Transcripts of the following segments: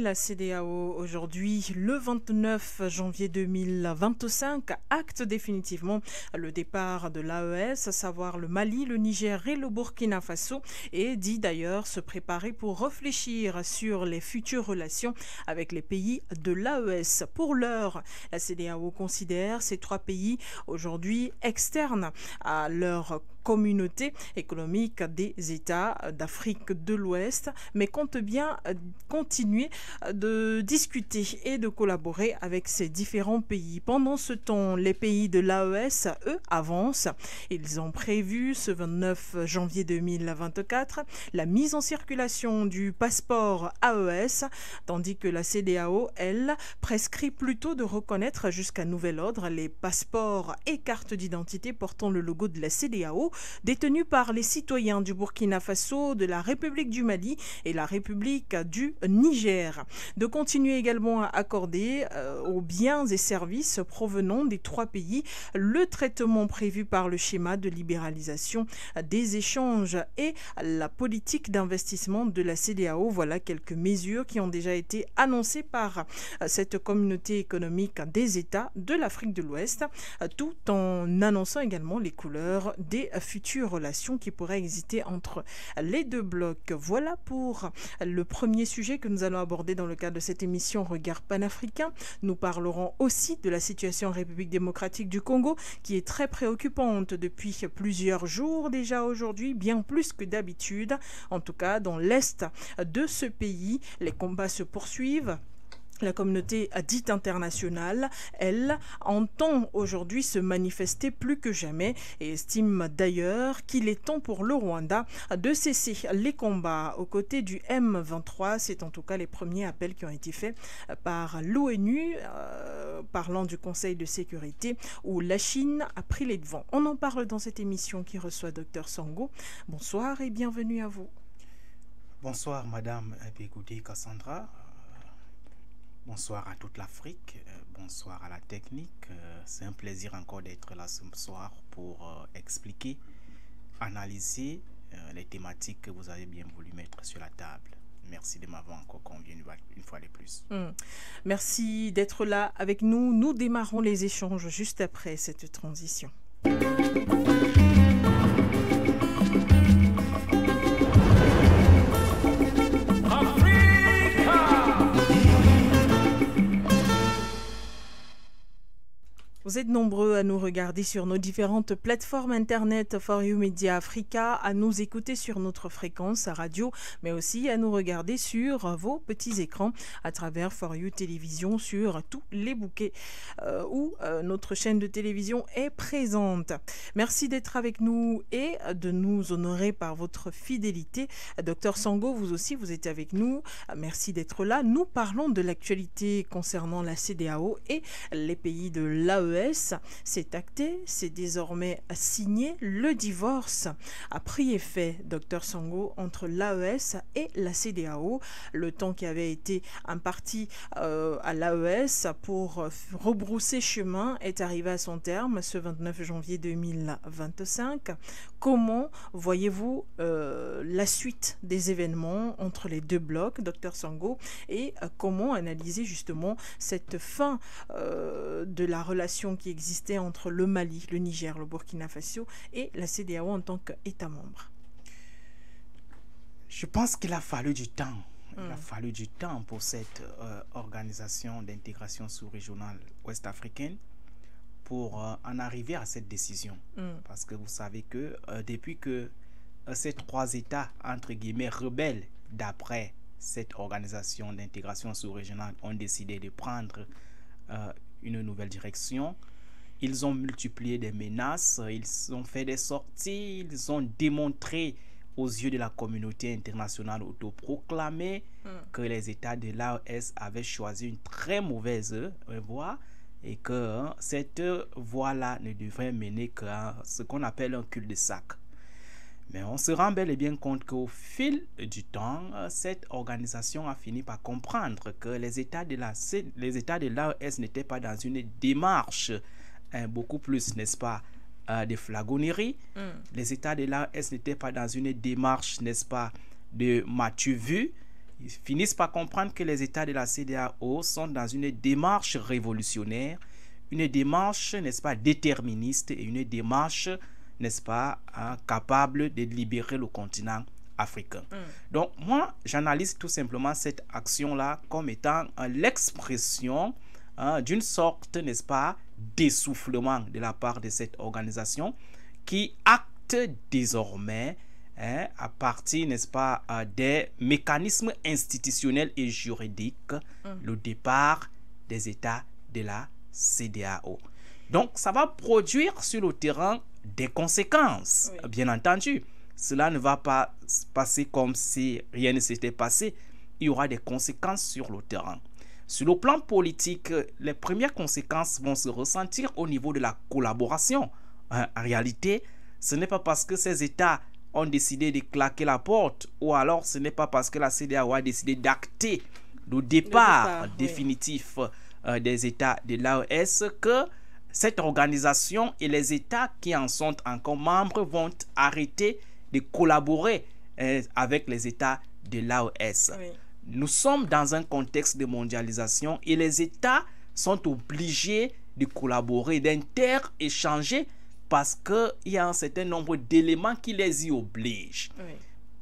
la CEDEAO aujourd'hui, le 29 janvier 2025, acte définitivement le départ de l'AES, à savoir le Mali, le Niger et le Burkina Faso, et dit d'ailleurs se préparer pour réfléchir sur les futures relations avec les pays de l'AES. Pour l'heure, la CEDEAO considère ces trois pays aujourd'hui externes à leur communauté économique des États d'Afrique de l'Ouest, mais compte bien continuer de discuter et de collaborer avec ces différents pays. Pendant ce temps, les pays de l'AES, eux, avancent. Ils ont prévu ce 29 janvier 2024 la mise en circulation du passeport AES, tandis que la CEDEAO, elle, prescrit plutôt de reconnaître jusqu'à nouvel ordre les passeports et cartes d'identité portant le logo de la CEDEAO détenus par les citoyens du Burkina Faso, de la République du Mali et la République du Niger. De continuer également à accorder aux biens et services provenant des trois pays le traitement prévu par le schéma de libéralisation des échanges et la politique d'investissement de la CEDEAO. Voilà quelques mesures qui ont déjà été annoncées par cette communauté économique des États de l'Afrique de l'Ouest, tout en annonçant également les couleurs des futures relations qui pourraient exister entre les deux blocs. Voilà pour le premier sujet que nous allons aborder dans le cadre de cette émission Regard panafricain. Nous parlerons aussi de la situation en République démocratique du Congo qui est très préoccupante depuis plusieurs jours déjà aujourd'hui, bien plus que d'habitude. En tout cas, dans l'est de ce pays, les combats se poursuivent. La communauté dite internationale, elle, entend aujourd'hui se manifester plus que jamais et estime d'ailleurs qu'il est temps pour le Rwanda de cesser les combats aux côtés du M23. C'est en tout cas les premiers appels qui ont été faits par l'ONU, parlant du Conseil de sécurité, où la Chine a pris les devants. On en parle dans cette émission qui reçoit Dr Sango. Bonsoir et bienvenue à vous. Bonsoir Madame Bégoudé Cassandra. Bonsoir à toute l'Afrique, bonsoir à la technique. C'est un plaisir encore d'être là ce soir pour expliquer, analyser les thématiques que vous avez bien voulu mettre sur la table. Merci de m'avoir encore convié une fois de plus. Merci d'être là avec nous. Nous démarrons les échanges juste après cette transition. Vous êtes nombreux à nous regarder sur nos différentes plateformes internet For You Media Africa, à nous écouter sur notre fréquence à radio, mais aussi à nous regarder sur vos petits écrans à travers For You Télévision sur tous les bouquets où notre chaîne de télévision est présente. Merci d'être avec nous et de nous honorer par votre fidélité. Dr Sango, vous aussi, vous êtes avec nous. Merci d'être là. Nous parlons de l'actualité concernant la CEDEAO et les pays de l'AES. C'est acté, c'est désormais signé. Le divorce a pris effet, Dr Sango, entre l'AES et la CEDEAO. Le temps qui avait été imparti à l'AES pour rebrousser chemin est arrivé à son terme ce 29 janvier 2025. Comment voyez-vous la suite des événements entre les deux blocs, Dr Sango, et comment analyser justement cette fin de la relation qui existait entre le Mali, le Niger, le Burkina Faso et la CEDEAO en tant qu'État membre? Je pense qu'il a fallu du temps. Il a fallu du temps pour cette organisation d'intégration sous-régionale ouest-africaine pour en arriver à cette décision. Parce que vous savez que depuis que ces trois États, entre guillemets, rebelles, d'après cette organisation d'intégration sous-régionale, ont décidé de prendre une nouvelle direction. Ils ont multiplié des menaces, ils ont fait des sorties, ils ont démontré aux yeux de la communauté internationale autoproclamée que les États de l'AES avaient choisi une très mauvaise voie et que cette voie-là ne devrait mener qu'à ce qu'on appelle un cul-de-sac. Mais on se rend bel et bien compte qu'au fil du temps, cette organisation a fini par comprendre que les États de l'AES n'étaient pas dans une démarche beaucoup plus, n'est-ce pas, de flagornerie. Les États de l'AES n'étaient pas dans une démarche, n'est-ce pas, de m'as-tu vu. Ils finissent par comprendre que les États de la CEDEAO sont dans une démarche révolutionnaire, une démarche, n'est-ce pas, déterministe et une démarche, n'est-ce pas, capable de libérer le continent africain. Donc, moi, j'analyse tout simplement cette action-là comme étant l'expression d'une sorte, n'est-ce pas, d'essoufflement de la part de cette organisation qui acte désormais à partir, n'est-ce pas, des mécanismes institutionnels et juridiques, le départ des États de la CEDEAO. Donc, ça va produire sur le terrain des conséquences, bien entendu. Cela ne va pas se passer comme si rien ne s'était passé. Il y aura des conséquences sur le terrain. Sur le plan politique, les premières conséquences vont se ressentir au niveau de la collaboration. En réalité, ce n'est pas parce que ces États ont décidé de claquer la porte, ou alors ce n'est pas parce que la CEDEAO a décidé d'acter le départ définitif des États de l'AES que cette organisation et les États qui en sont encore membres vont arrêter de collaborer avec les États de l'AES. Nous sommes dans un contexte de mondialisation et les États sont obligés de collaborer, d'inter-échanger parce qu'il y a un certain nombre d'éléments qui les y obligent.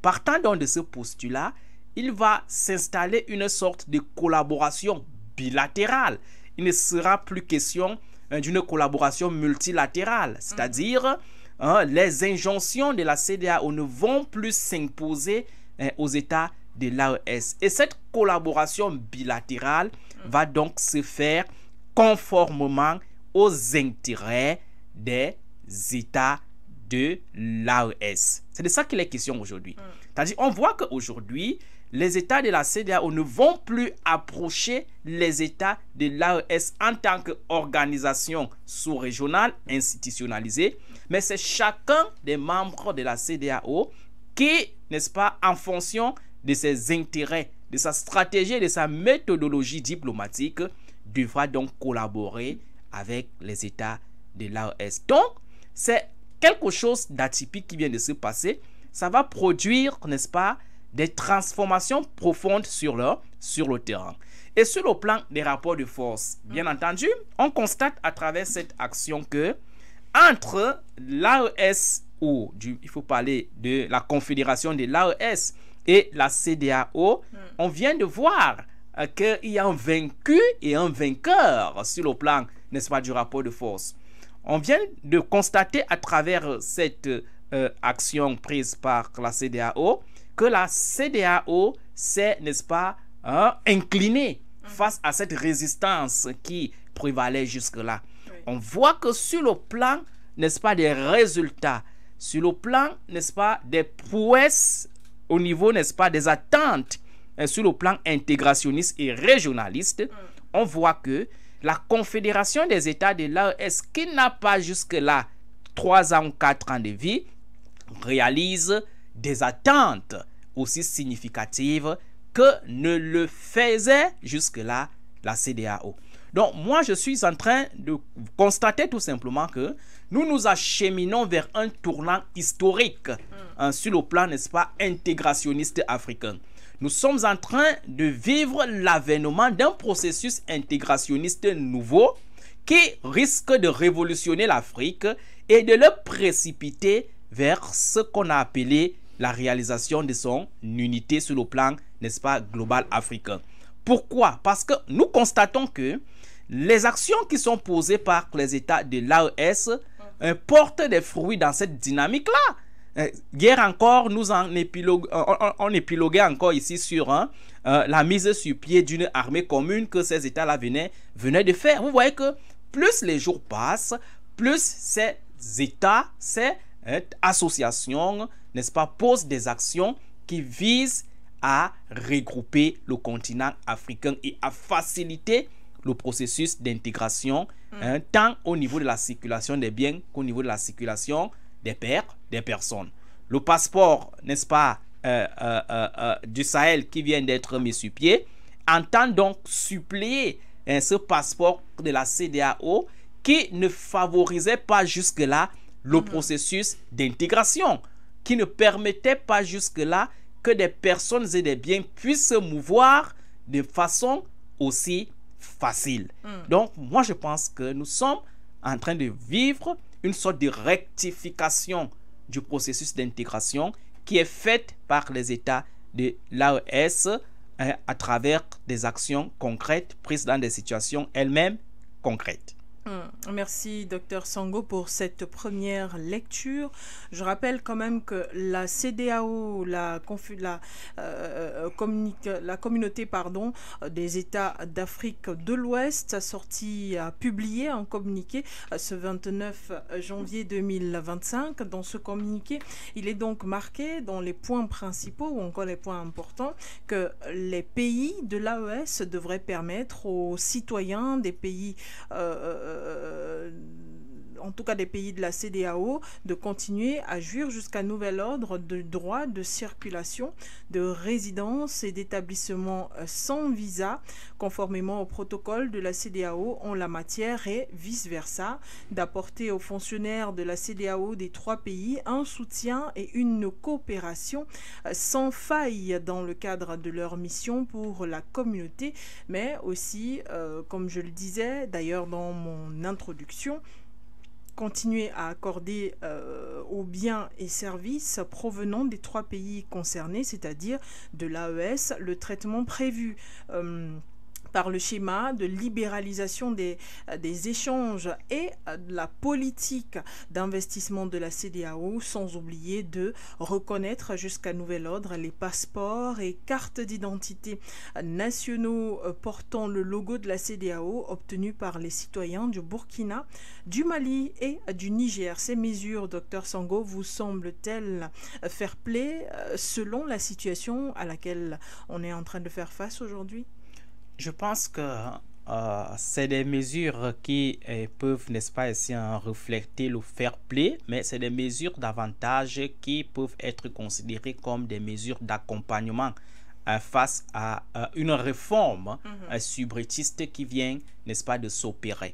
Partant donc de ce postulat, il va s'installer une sorte de collaboration bilatérale. Il ne sera plus question d'une collaboration multilatérale, c'est-à-dire les injonctions de la CEDEAO ne vont plus s'imposer aux États de l'AES. Et cette collaboration bilatérale va donc se faire conformément aux intérêts des États de l'AES. C'est de ça qu'il est question aujourd'hui. C'est-à-dire, on voit qu'aujourd'hui, les États de la CEDEAO ne vont plus approcher les États de l'AES en tant qu'organisation sous-régionale institutionnalisée, mais c'est chacun des membres de la CEDEAO qui, n'est-ce pas, en fonction de ses intérêts, de sa stratégie, de sa méthodologie diplomatique, devra donc collaborer avec les États de l'AES. Donc, c'est quelque chose d'atypique qui vient de se passer. Ça va produire, n'est-ce pas, des transformations profondes sur le terrain. Et sur le plan des rapports de force, bien entendu, on constate à travers cette action que entre l'AES, ou il faut parler de la confédération de l'AES et la CEDEAO, on vient de voir qu'il y a un vaincu et un vainqueur sur le plan, n'est-ce pas, du rapport de force. On vient de constater à travers cette action prise par la CEDEAO que la CEDEAO s'est, n'est-ce pas, inclinée face à cette résistance qui prévalait jusque-là. On voit que sur le plan, n'est-ce pas, des résultats, sur le plan, n'est-ce pas, des prouesses au niveau, n'est-ce pas, des attentes sur le plan intégrationniste et régionaliste, on voit que la Confédération des États de l'AES, qui n'a pas jusque-là 3 ans ou 4 ans de vie, réalise des attentes aussi significatives que ne le faisait jusque-là la CEDEAO. Donc, moi, je suis en train de constater tout simplement que nous nous acheminons vers un tournant historique sur le plan, n'est-ce pas, intégrationniste africain. Nous sommes en train de vivre l'avènement d'un processus intégrationniste nouveau qui risque de révolutionner l'Afrique et de le précipiter vers ce qu'on a appelé la réalisation de son unité sur le plan, n'est-ce pas, global africain. Pourquoi? Parce que nous constatons que les actions qui sont posées par les États de l'AES portent des fruits dans cette dynamique-là. Hier encore, on épiloguait encore ici sur la mise sur pied d'une armée commune que ces États-là venaient de faire. Vous voyez que plus les jours passent, plus ces États, ces associations, n'est-ce pas, posent des actions qui visent à regrouper le continent africain et à faciliter le processus d'intégration, tant au niveau de la circulation des biens qu'au niveau de la circulation des personnes. Le passeport, n'est-ce pas, du Sahel qui vient d'être mis sur pied, entend donc suppléer ce passeport de la CEDEAO qui ne favorisait pas jusque-là le processus d'intégration, qui ne permettait pas jusque-là que des personnes et des biens puissent se mouvoir de façon aussi facile. Donc, moi, je pense que nous sommes en train de vivre une sorte de rectification du processus d'intégration qui est faite par les États de l'AES à travers des actions concrètes prises dans des situations elles-mêmes concrètes. Merci Dr Sango pour cette première lecture. Je rappelle quand même que la CEDEAO, la communauté des États d'Afrique de l'Ouest a publié un communiqué ce 29 janvier 2025. Dans ce communiqué, il est donc marqué dans les points principaux ou encore les points importants que les pays de l'AES devraient permettre aux citoyens des pays en tout cas des pays de la CEDEAO, de continuer à jouir jusqu'à nouvel ordre de droit de circulation, de résidence et d'établissement sans visa, conformément au protocole de la CEDEAO en la matière et vice-versa, d'apporter aux fonctionnaires de la CEDEAO des trois pays un soutien et une coopération sans faille dans le cadre de leur mission pour la communauté, mais aussi, comme je le disais d'ailleurs dans mon introduction, continuer à accorder aux biens et services provenant des trois pays concernés, c'est-à-dire de l'AES, le traitement prévu par le schéma de libéralisation des échanges et de la politique d'investissement de la CEDEAO, sans oublier de reconnaître jusqu'à nouvel ordre les passeports et cartes d'identité nationaux portant le logo de la CEDEAO obtenus par les citoyens du Burkina, du Mali et du Niger. Ces mesures, Dr Sango, vous semblent-elles fair play selon la situation à laquelle on est en train de faire face aujourd'hui? Je pense que c'est des mesures qui peuvent, n'est-ce pas, essayer de refléter le fair play, mais c'est des mesures davantage qui peuvent être considérées comme des mesures d'accompagnement face à une réforme subrétiste qui vient, n'est-ce pas, de s'opérer.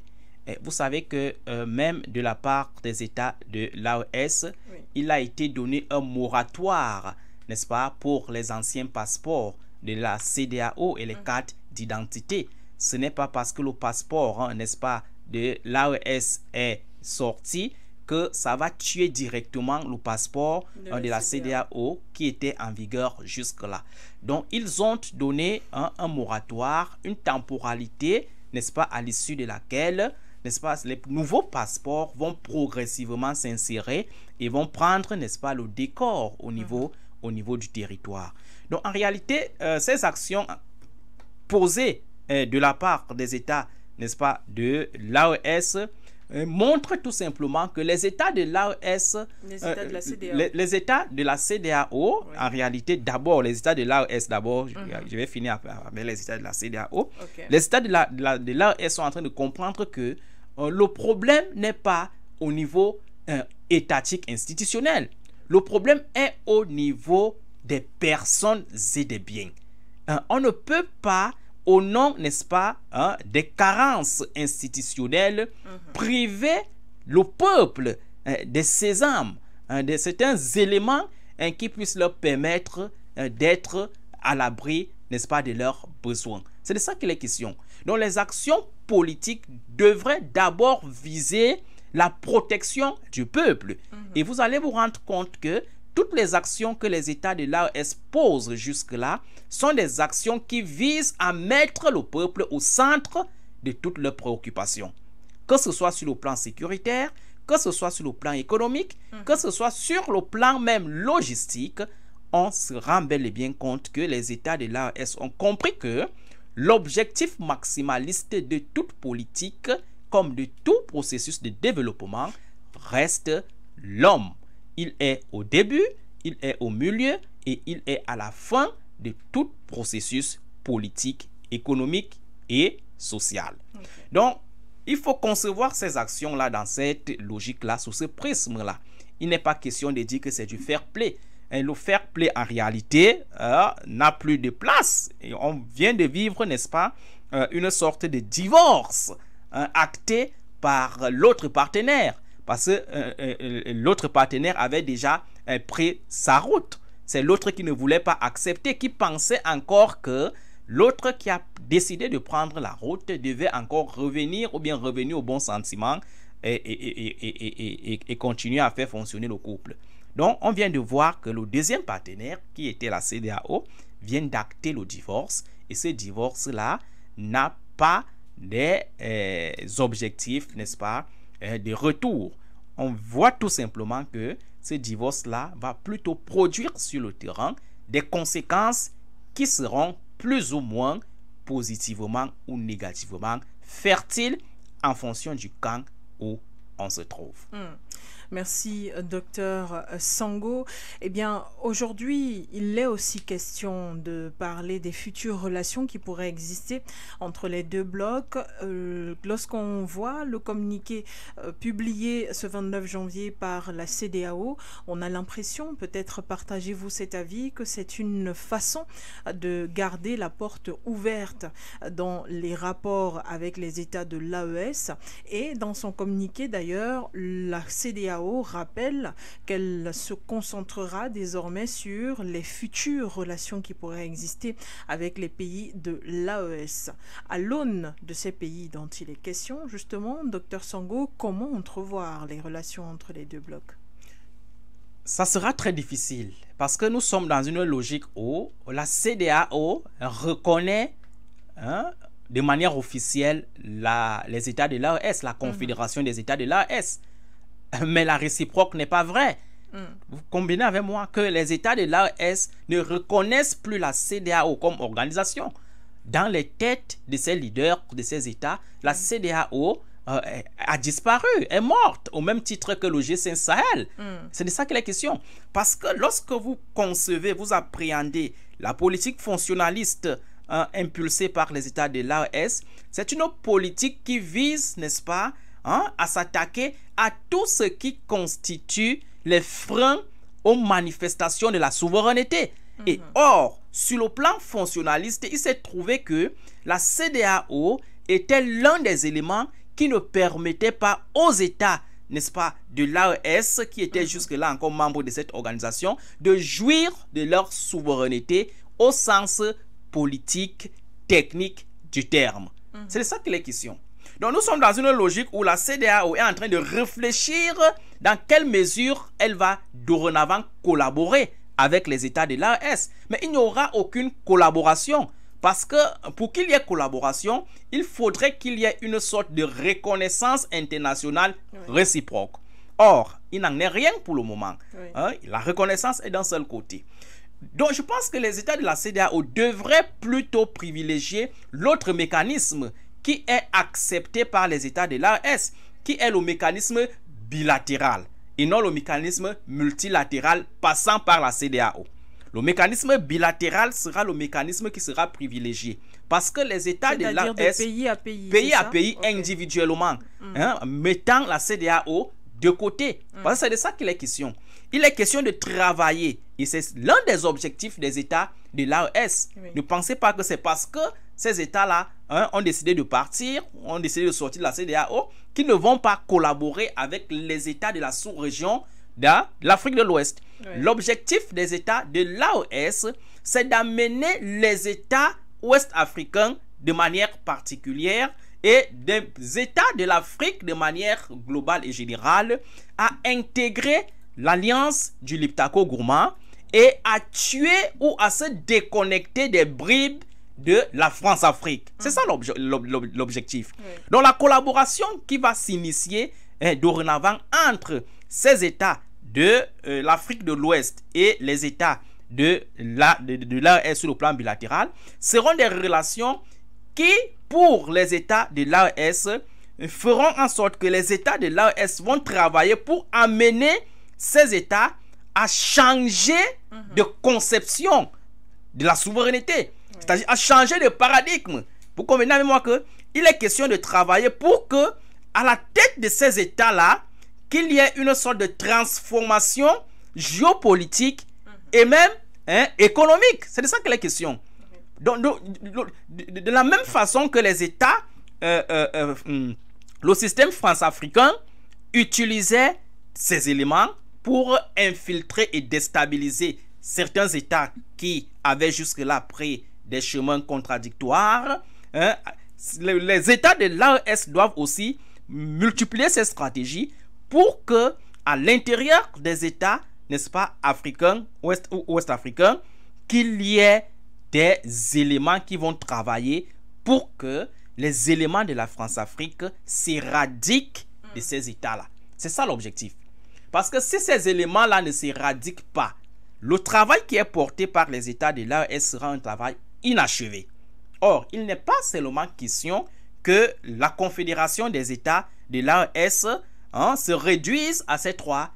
Vous savez que même de la part des États de l'AES, il a été donné un moratoire, n'est-ce pas, pour les anciens passeports de la CEDEAO et les cartes d'identité. Ce n'est pas parce que le passeport, n'est-ce pas, de l'AES est sorti que ça va tuer directement le passeport de la CEDEAO qui était en vigueur jusque-là. Donc, ils ont donné un moratoire, une temporalité, n'est-ce pas, à l'issue de laquelle, n'est-ce pas, les nouveaux passeports vont progressivement s'insérer et vont prendre, n'est-ce pas, le décor au niveau du territoire. Donc, en réalité, ces actions posées de la part des États, n'est-ce pas, de l'AES, montrent tout simplement que les États de l'AES, les États de la CEDEAO, en réalité, d'abord, les États de l'AES, d'abord, je vais finir avec les États de la CEDEAO, les États de l'AES sont en train de comprendre que le problème n'est pas au niveau étatique institutionnel. Le problème est au niveau des personnes et des biens. On ne peut pas, au nom, n'est-ce pas, des carences institutionnelles, priver le peuple de ses âmes, de certains éléments qui puissent leur permettre d'être à l'abri, n'est-ce pas, de leurs besoins. C'est de ça qu'il est question. Donc, les actions politiques devraient d'abord viser la protection du peuple. Et vous allez vous rendre compte que toutes les actions que les États de l'AES posent jusque-là sont des actions qui visent à mettre le peuple au centre de toutes leurs préoccupations. Que ce soit sur le plan sécuritaire, que ce soit sur le plan économique, que ce soit sur le plan même logistique, on se rend bel et bien compte que les États de l'AES ont compris que l'objectif maximaliste de toute politique, comme de tout processus de développement, reste l'homme. Il est au début, il est au milieu et il est à la fin de tout processus politique, économique et social. Donc, il faut concevoir ces actions-là dans cette logique-là, sous ce prisme-là. Il n'est pas question de dire que c'est du fair play. Et le fair play, en réalité, n'a plus de place. Et on vient de vivre, n'est-ce pas, une sorte de divorce acté par l'autre partenaire. Parce que l'autre partenaire avait déjà pris sa route. c'est l'autre qui ne voulait pas accepter, qui pensait encore que l'autre qui a décidé de prendre la route devait encore revenir ou bien revenir au bon sentiment et continuer à faire fonctionner le couple. Donc, on vient de voir que le deuxième partenaire, qui était la CEDEAO, vient d'acter le divorce. Et ce divorce-là n'a pas des objectifs, n'est-ce pas, de retour. On voit tout simplement que ce divorce-là va plutôt produire sur le terrain des conséquences qui seront plus ou moins positivement ou négativement fertiles en fonction du camp où on se trouve. Merci, docteur Sango. Eh bien, aujourd'hui, il est aussi question de parler des futures relations qui pourraient exister entre les deux blocs. Lorsqu'on voit le communiqué publié ce 29 janvier par la CEDEAO, on a l'impression, peut-être partagez-vous cet avis, que c'est une façon de garder la porte ouverte dans les rapports avec les États de l'AES. Et dans son communiqué, d'ailleurs, la CEDEAO rappelle qu'elle se concentrera désormais sur les futures relations qui pourraient exister avec les pays de l'AES. À l'aune de ces pays dont il est question, justement, Dr Sango, comment entrevoir les relations entre les deux blocs? Ça sera très difficile parce que nous sommes dans une logique où la CEDEAO reconnaît de manière officielle les États de l'AES, la Confédération des États de l'AES. Mais la réciproque n'est pas vraie. Vous combinez avec moi que les États de l'AES ne reconnaissent plus la CEDEAO comme organisation. Dans les têtes de ces leaders, de ces États, la CEDEAO a disparu, est morte, au même titre que le G5 Sahel. C'est de ça qu'il est question. Parce que lorsque vous concevez, vous appréhendez la politique fonctionnaliste impulsée par les États de l'AES, c'est une politique qui vise, n'est-ce pas, à s'attaquer à tout ce qui constitue les freins aux manifestations de la souveraineté. Et or, sur le plan fonctionnaliste, il s'est trouvé que la CEDEAO était l'un des éléments qui ne permettait pas aux États, n'est-ce pas, de l'AES, qui étaient jusque-là encore membres de cette organisation, de jouir de leur souveraineté au sens politique, technique du terme. C'est de ça qu'il est question. Donc nous sommes dans une logique où la CEDEAO est en train de réfléchir dans quelle mesure elle va dorénavant collaborer avec les États de l'AES. Mais il n'y aura aucune collaboration parce que pour qu'il y ait collaboration, il faudrait qu'il y ait une sorte de reconnaissance internationale réciproque. Or, il n'en est rien pour le moment. La reconnaissance est d'un seul côté. Donc je pense que les États de la CEDEAO devraient plutôt privilégier l'autre mécanisme qui est accepté par les États de l'AES, qui est le mécanisme bilatéral et non le mécanisme multilatéral passant par la CEDEAO. Le mécanisme bilatéral sera le mécanisme qui sera privilégié parce que les États de l'AES, pays à pays, individuellement, mettant la CEDEAO de côté. Parce que c'est de ça qu'il est question. Il est question de travailler et c'est l'un des objectifs des États de l'AES. Ne pensez pas que c'est parce que ces États-là ont décidé de partir, ont décidé de sortir de la CEDEAO, qui ne vont pas collaborer avec les États de la sous-région de l'Afrique de l'Ouest. L'objectif des États de l'AES, c'est d'amener les États ouest-africains de manière particulière et des États de l'Afrique de manière globale et générale à intégrer l'alliance du Liptako-Gourma et à tuer ou à se déconnecter des bribes de la France-Afrique. C'est ça l'objectif. Donc la collaboration qui va s'initier dorénavant entre ces États de l'Afrique de l'Ouest et les États de l'AES sur le plan bilatéral seront des relations qui, pour les États de l'AES, feront en sorte que les États de l'AES vont travailler pour amener ces États à changer de conception de la souveraineté. C'est-à-dire à changer de paradigme. Vous convenez avec moi qu'il est question de travailler pour que, à la tête de ces États-là, qu'il y ait une sorte de transformation géopolitique et même économique. C'est de ça qu'il est question. Donc, de la même façon que les États, le système france-africain utilisait ces éléments pour infiltrer et déstabiliser certains États qui avaient jusque-là pris des chemins contradictoires, les États de l'AES doivent aussi multiplier ces stratégies pour que, à l'intérieur des États, n'est-ce pas, africains, ouest-africains, qu'il y ait des éléments qui vont travailler pour que les éléments de la France-Afrique s'éradiquent de ces États-là. C'est ça l'objectif. Parce que si ces éléments-là ne s'éradiquent pas, le travail qui est porté par les États de l'AES sera un travail inachevé. Or, il n'est pas seulement question que la confédération des États de l'AES se réduise à ces trois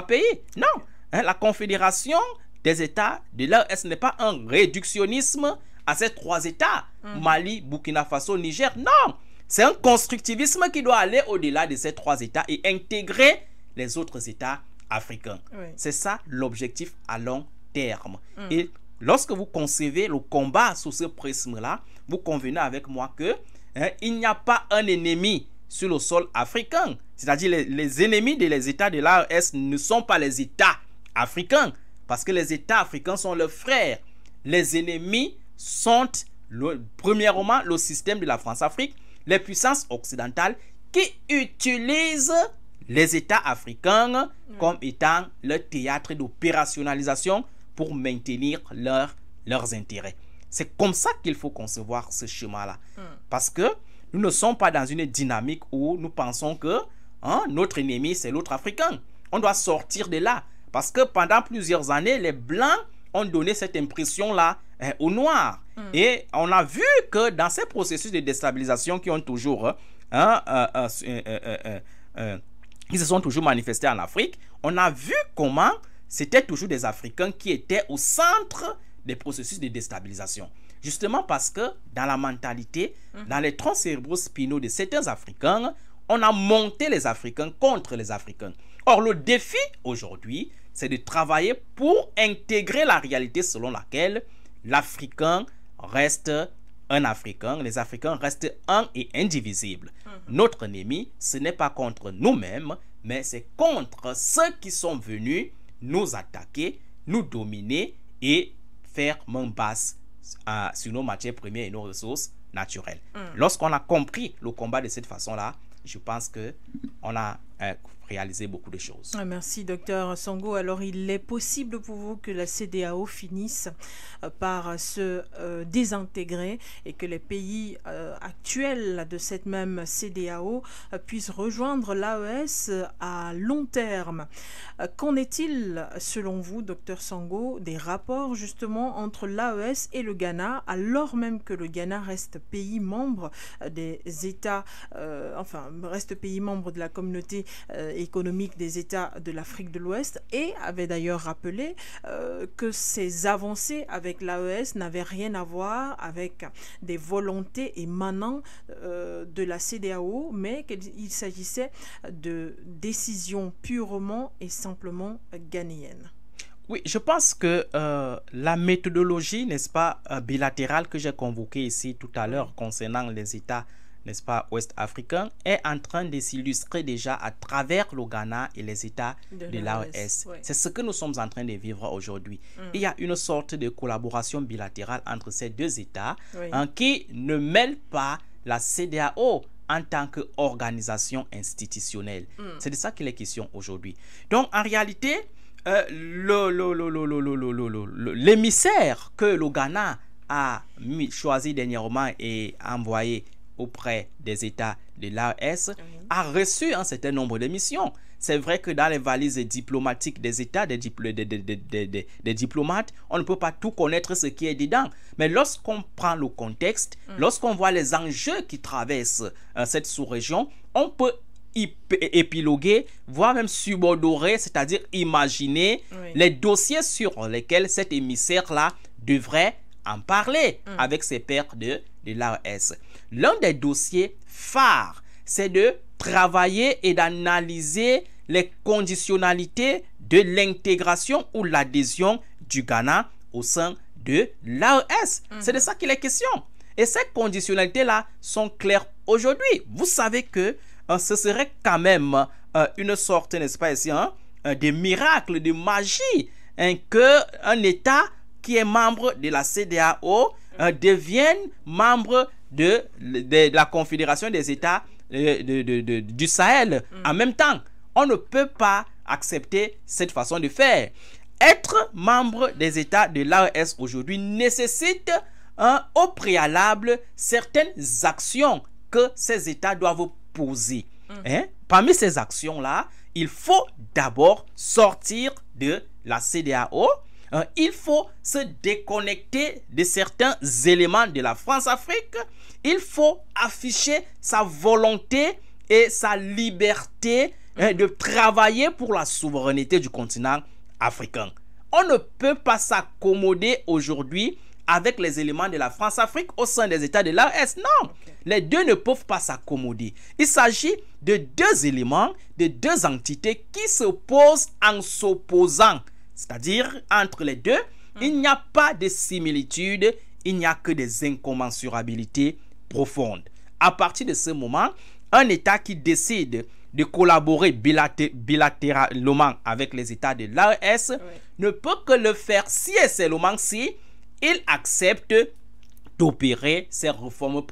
pays. Non, la confédération des États de l'AES n'est pas un réductionnisme à ces 3 États, Mali, Burkina Faso, Niger. Non, c'est un constructivisme qui doit aller au-delà de ces 3 États et intégrer les autres États africains. Oui. C'est ça l'objectif à long terme. Et lorsque vous concevez le combat sous ce prisme-là, vous convenez avec moi que il n'y a pas un ennemi sur le sol africain. C'est-à-dire les ennemis des États de l'AES ne sont pas les États africains, parce que les États africains sont leurs frères. Les ennemis sont, premièrement, le système de la France-Afrique, les puissances occidentales qui utilisent les États africains comme étant le théâtre d'opérationnalisation pour maintenir leurs intérêts. C'est comme ça qu'il faut concevoir ce schéma-là. Parce que nous ne sommes pas dans une dynamique où nous pensons que notre ennemi, c'est l'autre africain. On doit sortir de là. Parce que pendant plusieurs années, les Blancs ont donné cette impression-là aux Noirs. Et on a vu que dans ces processus de déstabilisation qui ont toujours qui se sont toujours manifestés en Afrique, on a vu comment c'était toujours des Africains qui étaient au centre des processus de déstabilisation. Justement parce que dans la mentalité, dans les troncs cérébro-spinaux de certains Africains, on a monté les Africains contre les Africains. Or, le défi aujourd'hui, c'est de travailler pour intégrer la réalité selon laquelle l'Africain reste un Africain, les Africains restent un et indivisibles. Notre ennemi, ce n'est pas contre nous-mêmes, mais c'est contre ceux qui sont venus nous attaquer, nous dominer et faire main basse sur nos matières premières et nos ressources naturelles. Lorsqu'on a compris le combat de cette façon-là, je pense qu'on a réalisé beaucoup de choses. Merci, Dr Songo. Alors, il est possible pour vous que la CEDEAO finisse par se désintégrer et que les pays actuels de cette même CEDEAO puissent rejoindre l'AES à long terme. Qu'en est-il, selon vous, Dr Songo, des rapports justement entre l'AES et le Ghana, alors même que le Ghana reste pays membre des États, reste pays membre de la communauté économique des États de l'Afrique de l'Ouest, et avait d'ailleurs rappelé que ces avancées avec l'AES n'avaient rien à voir avec des volontés émanant de la CEDEAO, mais qu'il s'agissait de décisions purement et simplement ghanéennes. Oui, je pense que la méthodologie, n'est-ce pas, bilatérale que j'ai convoquée ici tout à l'heure concernant les États, n'est-ce pas, ouest-africains, est en train de s'illustrer déjà à travers le Ghana et les États de l'AES. Oui. C'est ce que nous sommes en train de vivre aujourd'hui. Il y a une sorte de collaboration bilatérale entre ces deux États qui ne mêlent pas la CEDEAO en tant qu'organisation institutionnelle. C'est de ça qu'il est question aujourd'hui. Donc, en réalité, l'émissaire que le Ghana a choisi dernièrement et envoyé auprès des États de l'AES a reçu un certain nombre de missions. C'est vrai que dans les valises diplomatiques des États, des diplomates, on ne peut pas tout connaître ce qui est dedans. Mais lorsqu'on prend le contexte, lorsqu'on voit les enjeux qui traversent cette sous-région, on peut épiloguer, voire même subordorer, c'est-à-dire imaginer les dossiers sur lesquels cet émissaire-là devrait en parler avec ses pairs de l'AES. L'un des dossiers phares, c'est de travailler et d'analyser les conditionnalités de l'intégration ou l'adhésion du Ghana au sein de l'AES. C'est de ça qu'il est question. Et ces conditionnalités-là sont claires aujourd'hui. Vous savez que ce serait quand même une sorte, n'est-ce pas ici, de miracle, de magie, qu'un État qui est membre de la CEDEAO devienne membre de la Confédération des États du Sahel en même temps. On ne peut pas accepter cette façon de faire. Être membre des États de l'AES aujourd'hui nécessite au préalable certaines actions que ces États doivent poser. Parmi ces actions-là, il faut d'abord sortir de la CEDEAO. Il faut se déconnecter de certains éléments de la France-Afrique. Il faut afficher sa volonté et sa liberté de travailler pour la souveraineté du continent africain. On ne peut pas s'accommoder aujourd'hui avec les éléments de la France-Afrique au sein des États de l'AES. Non, les deux ne peuvent pas s'accommoder. Il s'agit de deux éléments, de deux entités qui s'opposent en s'opposant. C'est-à-dire, entre les deux, il n'y a pas de similitude, il n'y a que des incommensurabilités profondes. À partir de ce moment, un État qui décide de collaborer bilatéralement avec les États de l'AES ne peut que le faire si et seulement si il accepte d'opérer ces réformes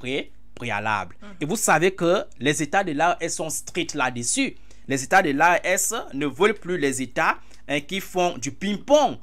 préalables. Et vous savez que les États de l'AES sont stricts là-dessus. Les États de l'AES ne veulent plus les États qui font du ping-pong,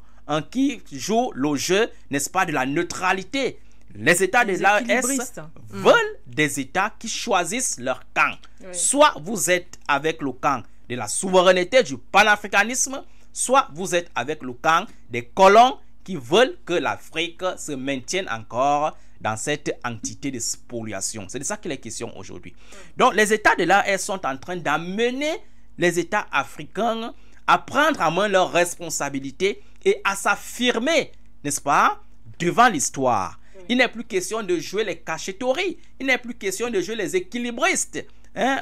qui jouent le jeu, n'est-ce pas, de la neutralité. Les États de l'AES veulent des États qui choisissent leur camp. Soit vous êtes avec le camp de la souveraineté, du panafricanisme, soit vous êtes avec le camp des colons qui veulent que l'Afrique se maintienne encore dans cette entité de spoliation. C'est de ça qu'il est question aujourd'hui. Donc les États de l'AES sont en train d'amener les États africains à prendre en main leurs responsabilités et à s'affirmer, n'est-ce pas, devant l'histoire. Il n'est plus question de jouer les cachetteries. Il n'est plus question de jouer les équilibristes,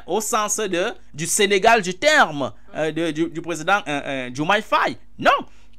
au sens du Sénégal du terme, du président Diomaye Faye. Non,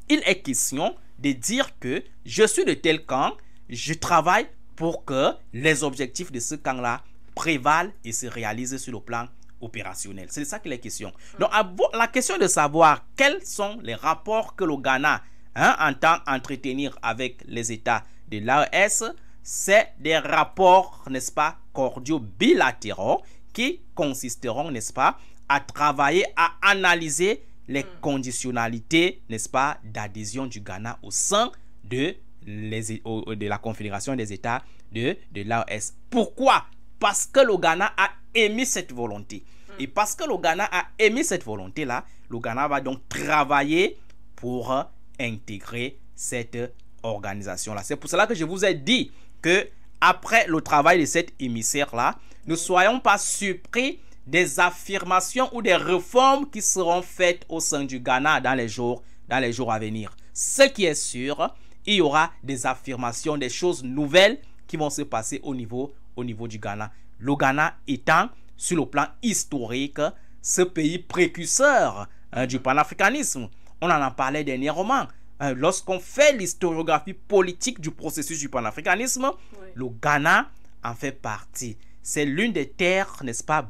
il est question de dire que je suis de tel camp, je travaille pour que les objectifs de ce camp-là prévalent et se réalisent sur le plan opérationnel. C'est de ça qu'il est question. Donc, la question de savoir quels sont les rapports que le Ghana entend entretenir avec les États de l'AES, c'est des rapports, n'est-ce pas, cordiaux bilatéraux qui consisteront, n'est-ce pas, à travailler, à analyser les conditionnalités, n'est-ce pas, d'adhésion du Ghana au sein de la Confédération des États de l'AES. Pourquoi? Parce que le Ghana a émis cette volonté. Et parce que le Ghana a émis cette volonté-là, le Ghana va donc travailler pour intégrer cette organisation-là. C'est pour cela que je vous ai dit que après le travail de cet émissaire-là, ne soyons pas surpris des affirmations ou des réformes qui seront faites au sein du Ghana dans les jours à venir. Ce qui est sûr, il y aura des affirmations, des choses nouvelles qui vont se passer au niveau du Ghana. Le Ghana étant, sur le plan historique, ce pays précurseur du panafricanisme. On en a parlé dernièrement. Lorsqu'on fait l'historiographie politique du processus du panafricanisme, le Ghana en fait partie. C'est l'une des terres, n'est-ce pas,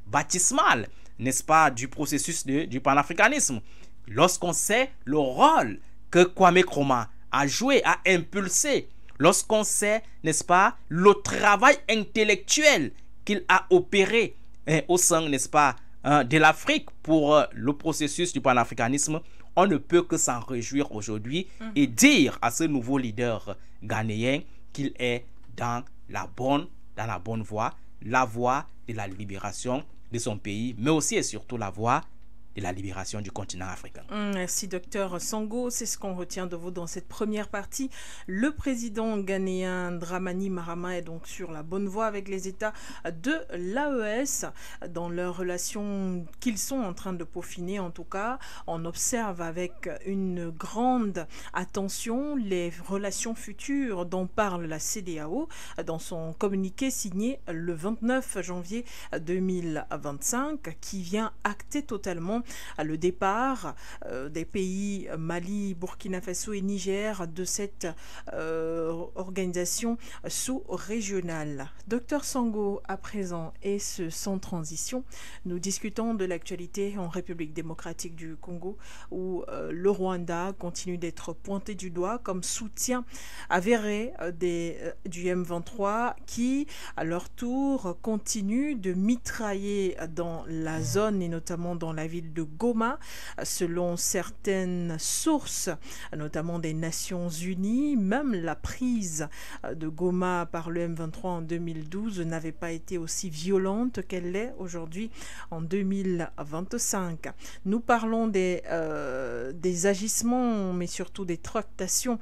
baptismales, n'est-ce pas, du processus du panafricanisme. Lorsqu'on sait le rôle que Kwame Nkrumah a joué, a impulsé, lorsqu'on sait, n'est-ce pas, le travail intellectuel qu'il a opéré au sein, n'est-ce pas, de l'Afrique pour le processus du panafricanisme, on ne peut que s'en réjouir aujourd'hui et dire à ce nouveau leader ghanéen qu'il est dans la bonne voie, la voie de la libération de son pays, mais aussi et surtout la voie de la libération du continent africain. Merci, Dr Sango. C'est ce qu'on retient de vous dans cette première partie. Le président ghanéen Dramani Mahama est donc sur la bonne voie avec les États de l'AES dans leurs relations qu'ils sont en train de peaufiner. En tout cas, on observe avec une grande attention les relations futures dont parle la CEDEAO dans son communiqué signé le 29 janvier 2025 qui vient acter totalement le départ des pays Mali, Burkina Faso et Niger de cette organisation sous-régionale. Docteur Sango, à présent, et ce sans transition, nous discutons de l'actualité en République démocratique du Congo où le Rwanda continue d'être pointé du doigt comme soutien avéré du M23 qui, à leur tour, continue de mitrailler dans la zone et notamment dans la ville de Goma. Selon certaines sources, notamment des Nations Unies, même la prise de Goma par le M23 en 2012 n'avait pas été aussi violente qu'elle l'est aujourd'hui en 2025. Nous parlons des agissements, mais surtout des tractations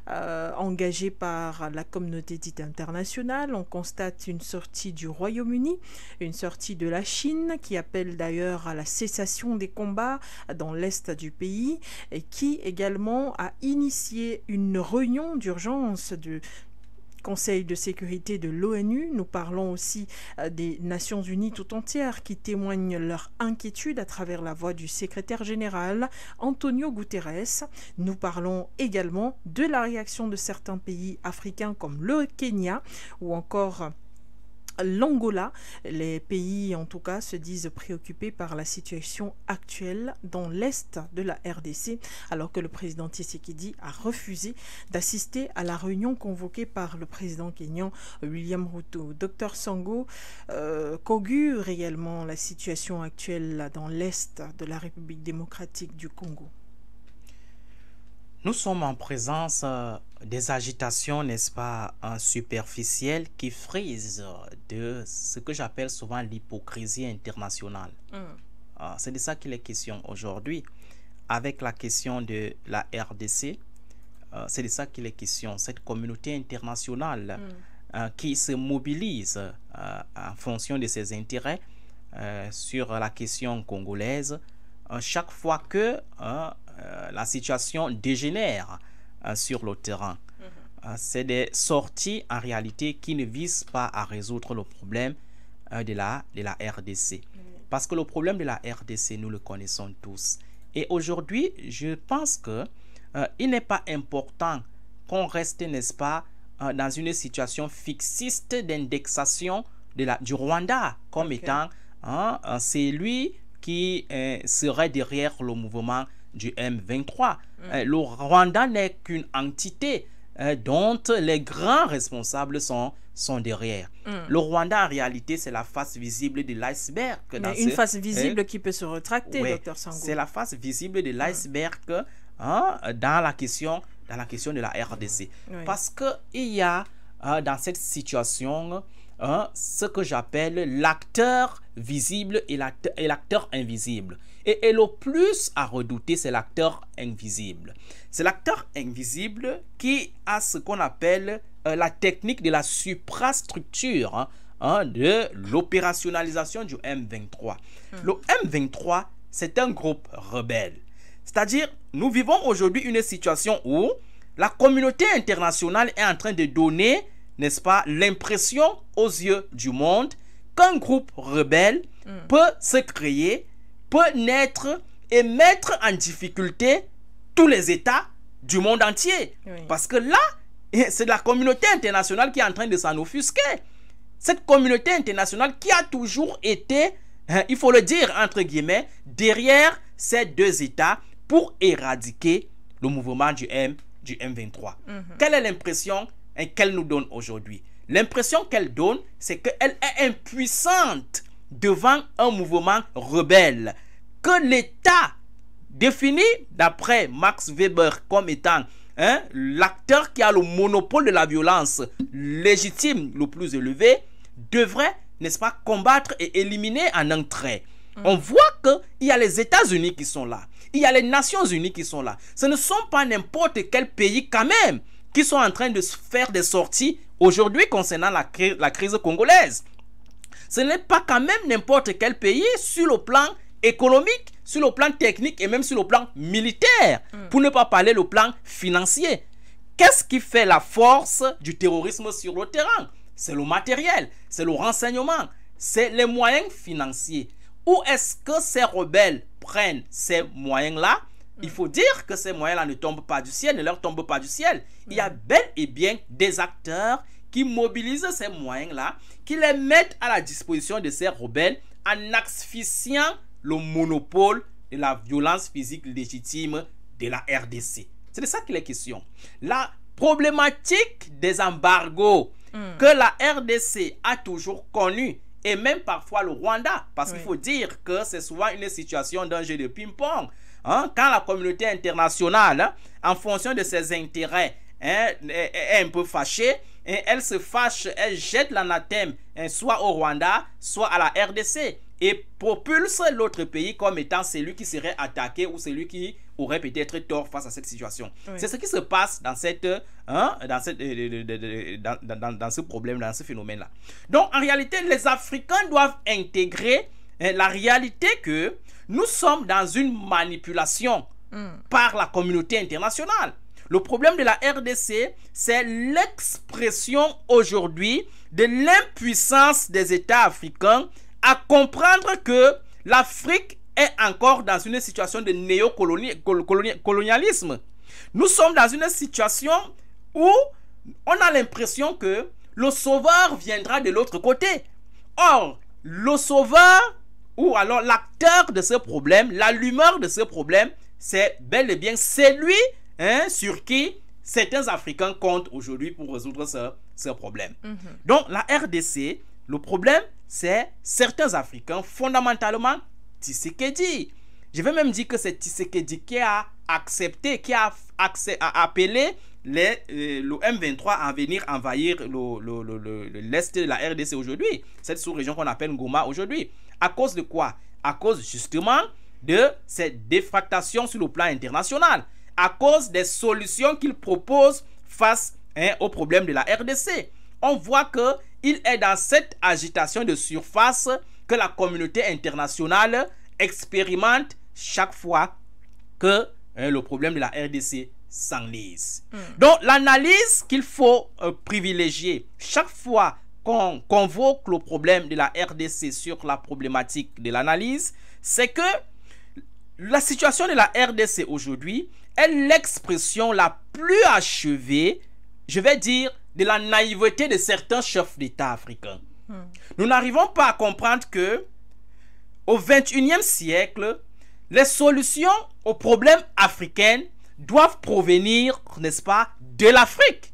engagées par la communauté dite internationale. On constate une sortie du Royaume-Uni, une sortie de la Chine qui appelle d'ailleurs à la cessation des combats dans l'est du pays et qui également a initié une réunion d'urgence du Conseil de sécurité de l'ONU. Nous parlons aussi des Nations Unies tout entières qui témoignent leur inquiétude à travers la voix du secrétaire général Antonio Guterres. Nous parlons également de la réaction de certains pays africains comme le Kenya ou encore l'Angola. Les pays, en tout cas, se disent préoccupés par la situation actuelle dans l'est de la RDC, alors que le président Tshisekedi a refusé d'assister à la réunion convoquée par le président kényan William Ruto. Docteur Sango, qu'augure réellement la situation actuelle dans l'est de la République démocratique du Congo? Nous sommes en présence des agitations, n'est-ce pas, superficielles qui frisent de ce que j'appelle souvent l'hypocrisie internationale. C'est de ça qu'il est question aujourd'hui. Avec la question de la RDC, c'est de ça qu'il est question. Cette communauté internationale qui se mobilise en fonction de ses intérêts sur la question congolaise, chaque fois que la situation dégénère sur le terrain. C'est des sorties en réalité qui ne visent pas à résoudre le problème de la RDC. Parce que le problème de la RDC, nous le connaissons tous. Et aujourd'hui, je pense que il n'est pas important qu'on reste, n'est-ce pas, dans une situation fixiste d'indexation du Rwanda comme étant c'est lui qui serait derrière le mouvement du M23. Le Rwanda n'est qu'une entité dont les grands responsables sont derrière. Le Rwanda, en réalité, c'est la face visible de l'iceberg. Une face visible qui peut se rétracter, oui, docteur Sango. C'est la face visible de l'iceberg dans la question de la RDC. Oui. Parce qu'il y a dans cette situation ce que j'appelle l'acteur visible et l'acteur invisible. Et le plus à redouter, c'est l'acteur invisible. C'est l'acteur invisible qui a ce qu'on appelle la technique de la suprastructure de l'opérationnalisation du M23. Le M23, c'est un groupe rebelle. C'est-à-dire, nous vivons aujourd'hui une situation où la communauté internationale est en train de donner, n'est-ce pas, l'impression aux yeux du monde qu'un groupe rebelle peut se créer, peut naître et mettre en difficulté tous les États du monde entier. Oui. Parce que là, c'est la communauté internationale qui est en train de s'en offusquer. Cette communauté internationale qui a toujours été, il faut le dire entre guillemets, derrière ces deux États pour éradiquer le mouvement du M23. Quelle est l'impression qu'elle nous donne aujourd'hui? L'impression qu'elle donne, c'est qu'elle est impuissante devant un mouvement rebelle, que l'État défini d'après Max Weber comme étant l'acteur qui a le monopole de la violence légitime le plus élevé, devrait, n'est-ce pas, combattre et éliminer en un trait. On voit qu'il y a les États-Unis qui sont là, il y a les Nations Unies qui sont là. Ce ne sont pas n'importe quel pays quand même qui sont en train de faire des sorties aujourd'hui concernant la crise congolaise. Ce n'est pas quand même n'importe quel pays sur le plan économique, sur le plan technique et même sur le plan militaire, pour ne pas parler le plan financier. Qu'est-ce qui fait la force du terrorisme sur le terrain? C'est le matériel, c'est le renseignement, c'est les moyens financiers. Où est-ce que ces rebelles prennent ces moyens-là? Il faut dire que ces moyens-là ne tombent pas du ciel, ne leur tombent pas du ciel. Il y a bel et bien des acteurs qui mobilisent ces moyens-là, qui les mettent à la disposition de ces rebelles en asphyxiant le monopole de la violence physique légitime de la RDC. C'est de ça qu'il est question. La problématique des embargos que la RDC a toujours connue, et même parfois le Rwanda, parce qu'il faut dire que c'est souvent une situation d'un jeu de ping-pong. Quand la communauté internationale, en fonction de ses intérêts, est un peu fâchée, elle se fâche, elle jette l'anathème soit au Rwanda, soit à la RDC, et propulse l'autre pays comme étant celui qui serait attaqué ou celui qui aurait peut-être tort face à cette situation. C'est ce qui se passe dans ce problème, dans ce phénomène-là. Donc, en réalité, les Africains doivent intégrer la réalité que nous sommes dans une manipulation par la communauté internationale. Le problème de la RDC, c'est l'expression aujourd'hui de l'impuissance des États africains à comprendre que l'Afrique est encore dans une situation de néocolonialisme. Nous sommes dans une situation où on a l'impression que le sauveur viendra de l'autre côté. Or, le sauveur, ou alors l'acteur de ce problème, l'allumeur de ce problème, c'est bel et bien celui sur qui certains Africains comptent aujourd'hui pour résoudre ce problème. Donc, la RDC, le problème, c'est certains Africains, fondamentalement Tshisekedi. Je vais même dire que c'est Tshisekedi qui a accepté, qui a appelé le M23 à venir envahir l'est de la RDC aujourd'hui, cette sous-région qu'on appelle Goma aujourd'hui. À cause de quoi? À cause justement de cette défractation sur le plan international, à cause des solutions qu'il propose face au problème de la RDC. On voit qu'il est dans cette agitation de surface que la communauté internationale expérimente chaque fois que le problème de la RDC s'enlise. Donc, l'analyse qu'il faut privilégier chaque fois qu'on convoque le problème de la RDC sur la problématique de l'analyse, c'est que la situation de la RDC aujourd'hui est l'expression la plus achevée, je vais dire, de la naïveté de certains chefs d'État africains. Nous n'arrivons pas à comprendre que au XXIe siècle, les solutions aux problèmes africains doivent provenir, n'est-ce pas, de l'Afrique.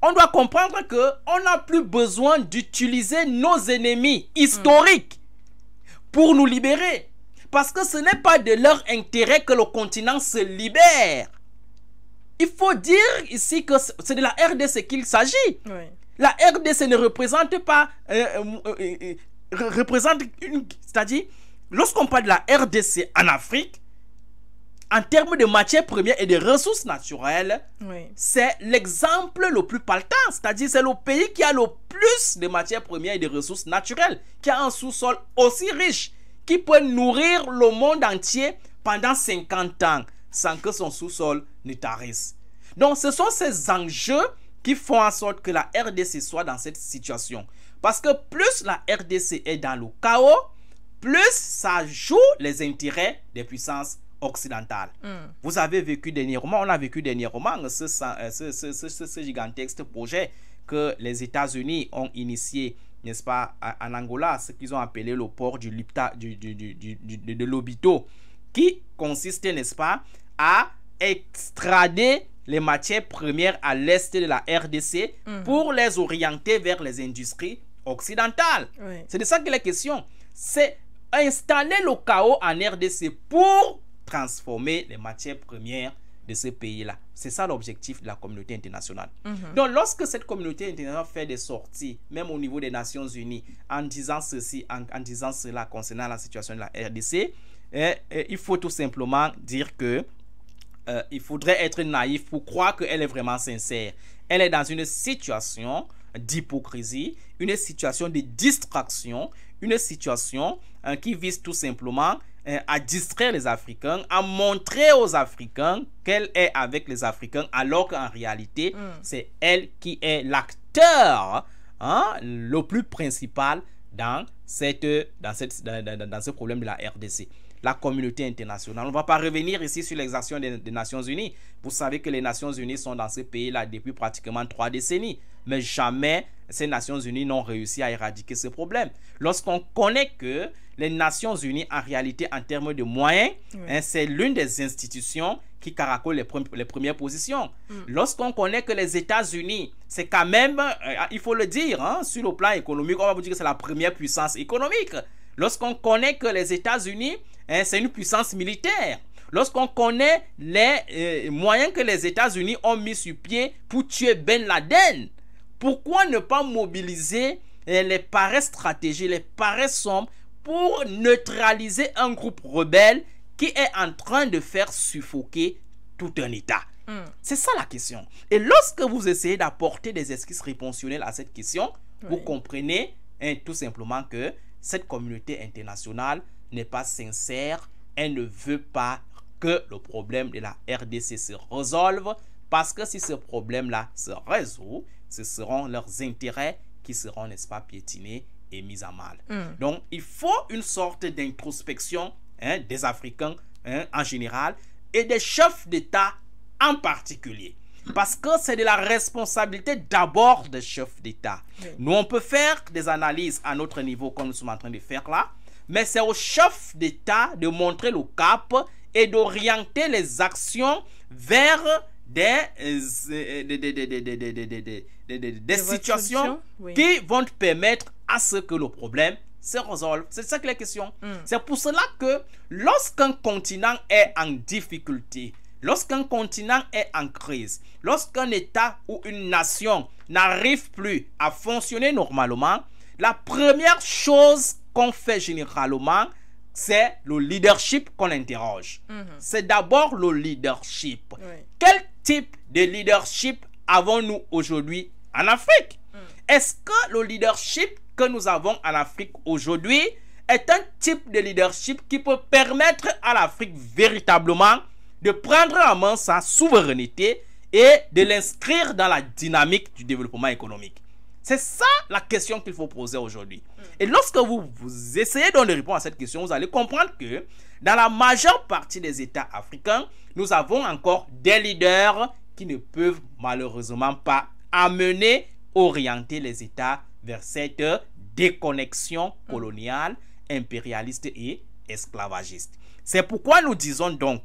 On doit comprendre qu'on n'a plus besoin d'utiliser nos ennemis historiques pour nous libérer. Parce que ce n'est pas de leur intérêt que le continent se libère. Il faut dire ici que c'est de la RDC qu'il s'agit. Oui. La RDC ne représente pas... c'est-à-dire, lorsqu'on parle de la RDC en Afrique, en termes de matières premières et de ressources naturelles, oui, c'est l'exemple le plus palpable. C'est-à-dire, c'est le pays qui a le plus de matières premières et de ressources naturelles, qui a un sous-sol aussi riche, qui peut nourrir le monde entier pendant 50 ans sans que son sous-sol ne tarisse. Donc, ce sont ces enjeux qui font en sorte que la RDC soit dans cette situation. Parce que plus la RDC est dans le chaos, plus ça joue les intérêts des puissances occidentales. Vous avez vécu dernièrement, on a vécu dernièrement ce gigantesque projet que les États-Unis ont initié, n'est-ce pas, en Angola, ce qu'ils ont appelé le port de Lobito, qui consistait, n'est-ce pas, à extrader les matières premières à l'est de la RDC pour les orienter vers les industries occidentales. Oui. C'est de ça qu'il est question. C'est installer le chaos en RDC pour transformer les matières premières de ce pays-là. C'est ça l'objectif de la communauté internationale. Donc, lorsque cette communauté internationale fait des sorties, même au niveau des Nations Unies, en disant ceci, en disant cela concernant la situation de la RDC, il faut tout simplement dire que il faudrait être naïf pour croire qu'elle est vraiment sincère. Elle est dans une situation d'hypocrisie, une situation de distraction, une situation qui vise tout simplement à distraire les Africains, à montrer aux Africains qu'elle est avec les Africains, alors qu'en réalité, c'est elle qui est l'acteur le plus principal dans ce problème de la RDC. La communauté internationale. On ne va pas revenir ici sur l'exaction des Nations Unies. Vous savez que les Nations Unies sont dans ce pays-là depuis pratiquement 3 décennies. Mais jamais ces Nations Unies n'ont réussi à éradiquer ce problème. Lorsqu'on connaît que les Nations Unies, en réalité, en termes de moyens, c'est l'une des institutions qui caracole les premières positions. Lorsqu'on connaît que les États-Unis, c'est quand même, il faut le dire, sur le plan économique, on va vous dire que c'est la première puissance économique. Lorsqu'on connaît que les États-Unis, c'est une puissance militaire. Lorsqu'on connaît les moyens que les États-Unis ont mis sur pied pour tuer Ben Laden, pourquoi ne pas mobiliser les pareilles stratégies, les pareilles sommes pour neutraliser un groupe rebelle qui est en train de faire suffoquer tout un État? C'est ça la question. Et lorsque vous essayez d'apporter des esquisses réponsitionnelles à cette question, vous comprenez tout simplement que cette communauté internationale n'est pas sincère. Elle ne veut pas que le problème de la RDC se résolve, parce que si ce problème-là se résout, ce seront leurs intérêts qui seront, n'est-ce pas, piétinés et mis à mal. Donc, il faut une sorte d'introspection des Africains en général et des chefs d'État en particulier. Parce que c'est de la responsabilité d'abord des chefs d'État. Nous, on peut faire des analyses à notre niveau comme nous sommes en train de faire là, mais c'est aux chefs d'État de montrer le cap et d'orienter les actions vers des situations qui vont permettre à ce que le problème se résolve. C'est ça que la question. C'est pour cela que lorsqu'un continent est en difficulté, lorsqu'un continent est en crise, lorsqu'un État ou une nation n'arrive plus à fonctionner normalement, la première chose qu'on fait généralement, c'est le leadership qu'on interroge. C'est d'abord le leadership. Quel type de leadership avons-nous aujourd'hui en Afrique? Est-ce que le leadership que nous avons en Afrique aujourd'hui est un type de leadership qui peut permettre à l'Afrique véritablement de prendre en main sa souveraineté et de l'inscrire dans la dynamique du développement économique? C'est ça la question qu'il faut poser aujourd'hui. Et lorsque vous essayez de répondre à cette question, vous allez comprendre que dans la majeure partie des États africains, nous avons encore des leaders qui ne peuvent malheureusement pas amener, orienter les États vers cette déconnexion coloniale, impérialiste et esclavagiste. C'est pourquoi nous disons donc,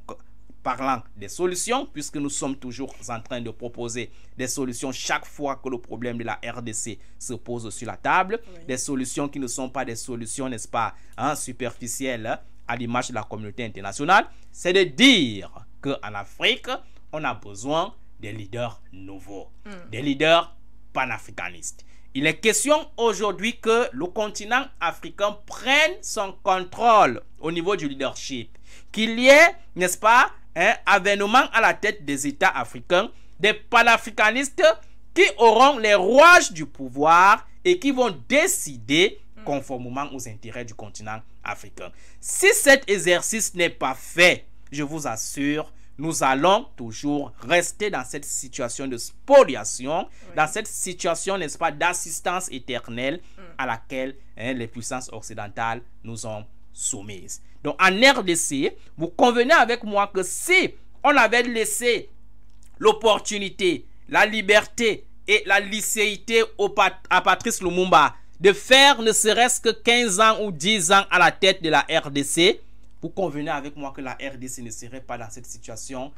parlant des solutions, puisque nous sommes toujours en train de proposer des solutions chaque fois que le problème de la RDC se pose sur la table, des solutions qui ne sont pas des solutions, n'est-ce pas, superficielles, à l'image de la communauté internationale, c'est de dire qu'en Afrique, on a besoin des leaders nouveaux, des leaders panafricanistes. Il est question aujourd'hui que le continent africain prenne son contrôle au niveau du leadership, qu'il y ait, n'est-ce pas, un avènement à la tête des États africains, des panafricanistes qui auront les rouages du pouvoir et qui vont décider conformément aux intérêts du continent africain. Si cet exercice n'est pas fait, je vous assure, nous allons toujours rester dans cette situation de spoliation, dans cette situation, n'est-ce pas, d'assistance éternelle à laquelle les puissances occidentales nous ont soumises. Donc en RDC, vous convenez avec moi que si on avait laissé l'opportunité, la liberté et la licéité à Patrice Lumumba de faire ne serait-ce que 15 ans ou 10 ans à la tête de la RDC, vous convenez avec moi que la RDC ne serait pas dans cette situation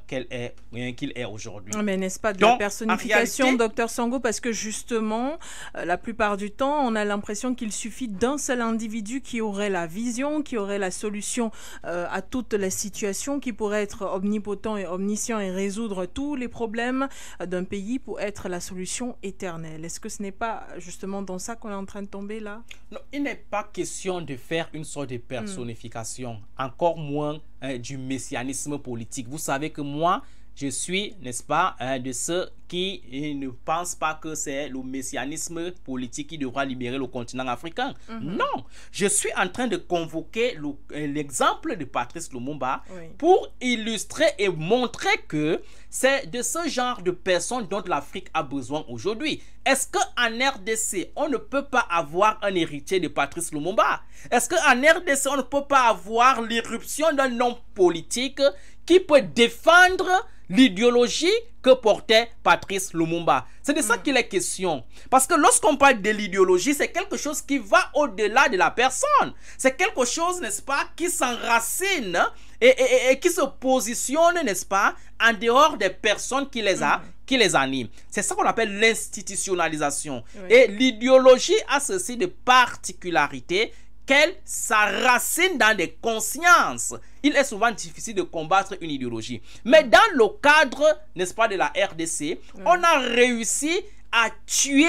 qu'il est aujourd'hui. Mais n'est-ce pas de la personnification, réalité, Dr Sango, parce que justement, la plupart du temps, on a l'impression qu'il suffit d'un seul individu qui aurait la vision, qui aurait la solution à toutes les situations, qui pourrait être omnipotent et omniscient et résoudre tous les problèmes d'un pays pour être la solution éternelle. Est-ce que ce n'est pas justement dans ça qu'on est en train de tomber là? Non, il n'est pas question de faire une sorte de personnification. Encore moins du messianisme politique. Vous savez que moi, je suis, n'est-ce pas, de ceux qui ne pense pas que c'est le messianisme politique qui devra libérer le continent africain. Non, je suis en train de convoquer l'exemple de Patrice Lumumba pour illustrer et montrer que c'est de ce genre de personnes dont l'Afrique a besoin aujourd'hui. Est-ce qu'en RDC, on ne peut pas avoir un héritier de Patrice Lumumba? Est-ce qu'en RDC, on ne peut pas avoir l'irruption d'un homme politique qui peut défendre l'idéologie que portait Patrice Lumumba? C'est de ça qu'il est question. Parce que lorsqu'on parle de l'idéologie, c'est quelque chose qui va au-delà de la personne. C'est quelque chose, n'est-ce pas, qui s'enracine et qui se positionne, n'est-ce pas, en dehors des personnes qui les animent. C'est ça qu'on appelle l'institutionnalisation. Et l'idéologie a ceci de particularité qu'elle s'enracine dans des consciences. Il est souvent difficile de combattre une idéologie. Mais dans le cadre, n'est-ce pas, de la RDC, on a réussi à tuer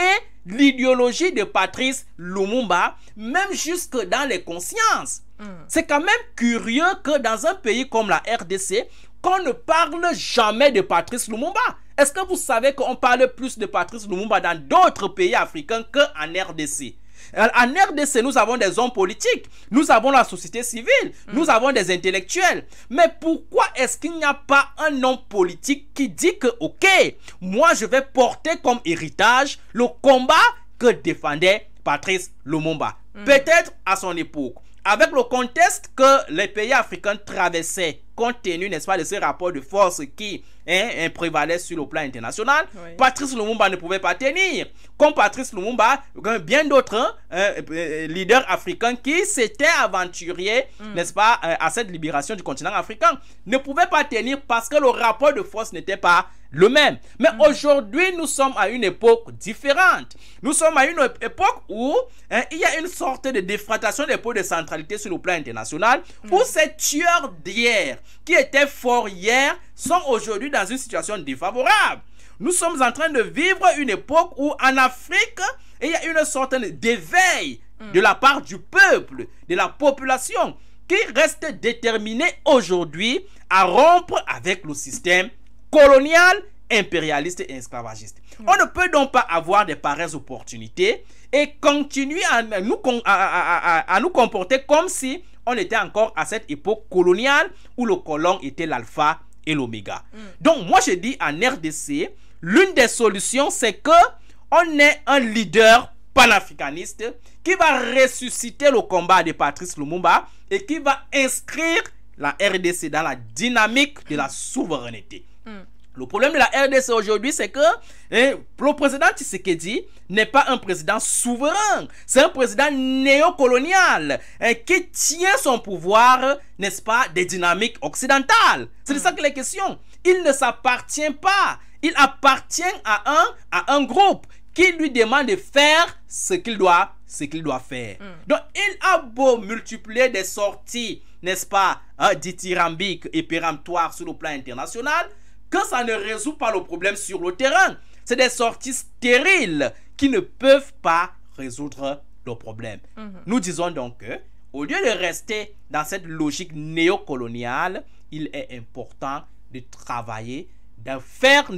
l'idéologie de Patrice Lumumba, même jusque dans les consciences. C'est quand même curieux que dans un pays comme la RDC, qu'on ne parle jamais de Patrice Lumumba. Est-ce que vous savez qu'on parle plus de Patrice Lumumba dans d'autres pays africains qu'en RDC? En RDC, nous avons des hommes politiques, nous avons la société civile, nous avons des intellectuels. Mais pourquoi est-ce qu'il n'y a pas un homme politique qui dit que, ok, moi je vais porter comme héritage le combat que défendait Patrice Lumumba? Peut-être à son époque, avec le contexte que les pays africains traversaient, compte tenu, n'est-ce pas, de ce rapport de force qui prévalait sur le plan international, Patrice Lumumba ne pouvait pas tenir. Comme Patrice Lumumba, bien d'autres leaders africains qui s'étaient aventuriers, n'est-ce pas, à cette libération du continent africain, ne pouvaient pas tenir parce que le rapport de force n'était pas le même. Mais aujourd'hui, nous sommes à une époque différente. Nous sommes à une époque où il y a une sorte de défragmentation des pôles de centralité sur le plan international, où ces tueurs d'hier, qui étaient forts hier, sont aujourd'hui dans une situation défavorable. Nous sommes en train de vivre une époque où en Afrique, il y a une sorte d'éveil de la part du peuple, de la population, qui reste déterminée aujourd'hui à rompre avec le système colonial, impérialiste et esclavagiste. On ne peut donc pas avoir de pareilles opportunités et continuer à nous comporter comme si on était encore à cette époque coloniale où le colon était l'alpha et l'oméga. Donc moi je dis en RDC, l'une des solutions c'est que on ait un leader panafricaniste qui va ressusciter le combat de Patrice Lumumba et qui va inscrire la RDC dans la dynamique de la souveraineté. Le problème de la RDC aujourd'hui, c'est que le président Tshisekedi n'est pas un président souverain. C'est un président néocolonial qui tient son pouvoir, n'est-ce pas, des dynamiques occidentales. C'est de ça qu'il est question. Il ne s'appartient pas. Il appartient à un groupe qui lui demande de faire ce qu'il doit faire. Donc, il a beau multiplier des sorties, n'est-ce pas, dithyrambiques et péremptoires sur le plan international, que ça ne résout pas le problème sur le terrain. C'est des sorties stériles qui ne peuvent pas résoudre le problème. Nous disons donc que, au lieu de rester dans cette logique néocoloniale, il est important de travailler, de faire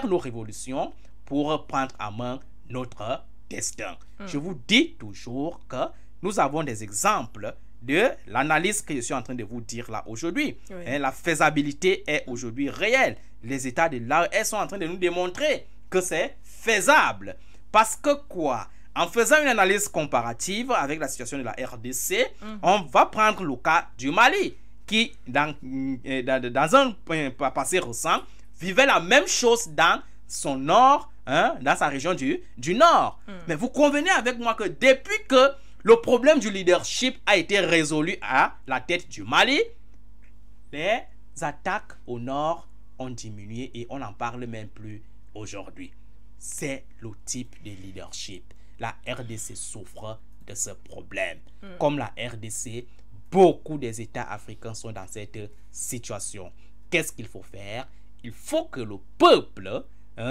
nos révolutions pour prendre en main notre destin. Je vous dis toujours que nous avons des exemples de l'analyse que je suis en train de vous dire là aujourd'hui. La faisabilité est aujourd'hui réelle. Les États de l'AES sont en train de nous démontrer que c'est faisable. Parce que quoi? En faisant une analyse comparative avec la situation de la RDC, on va prendre le cas du Mali, qui dans un passé récent, vivait la même chose dans son nord, dans sa région du nord. Mais vous convenez avec moi que depuis que le problème du leadership a été résolu à la tête du Mali, les attaques au nord ont diminué et on n'en parle même plus aujourd'hui. C'est le type de leadership. La RDC souffre de ce problème. Comme la RDC, beaucoup des États africains sont dans cette situation. Qu'est-ce qu'il faut faire? Il faut que le peuple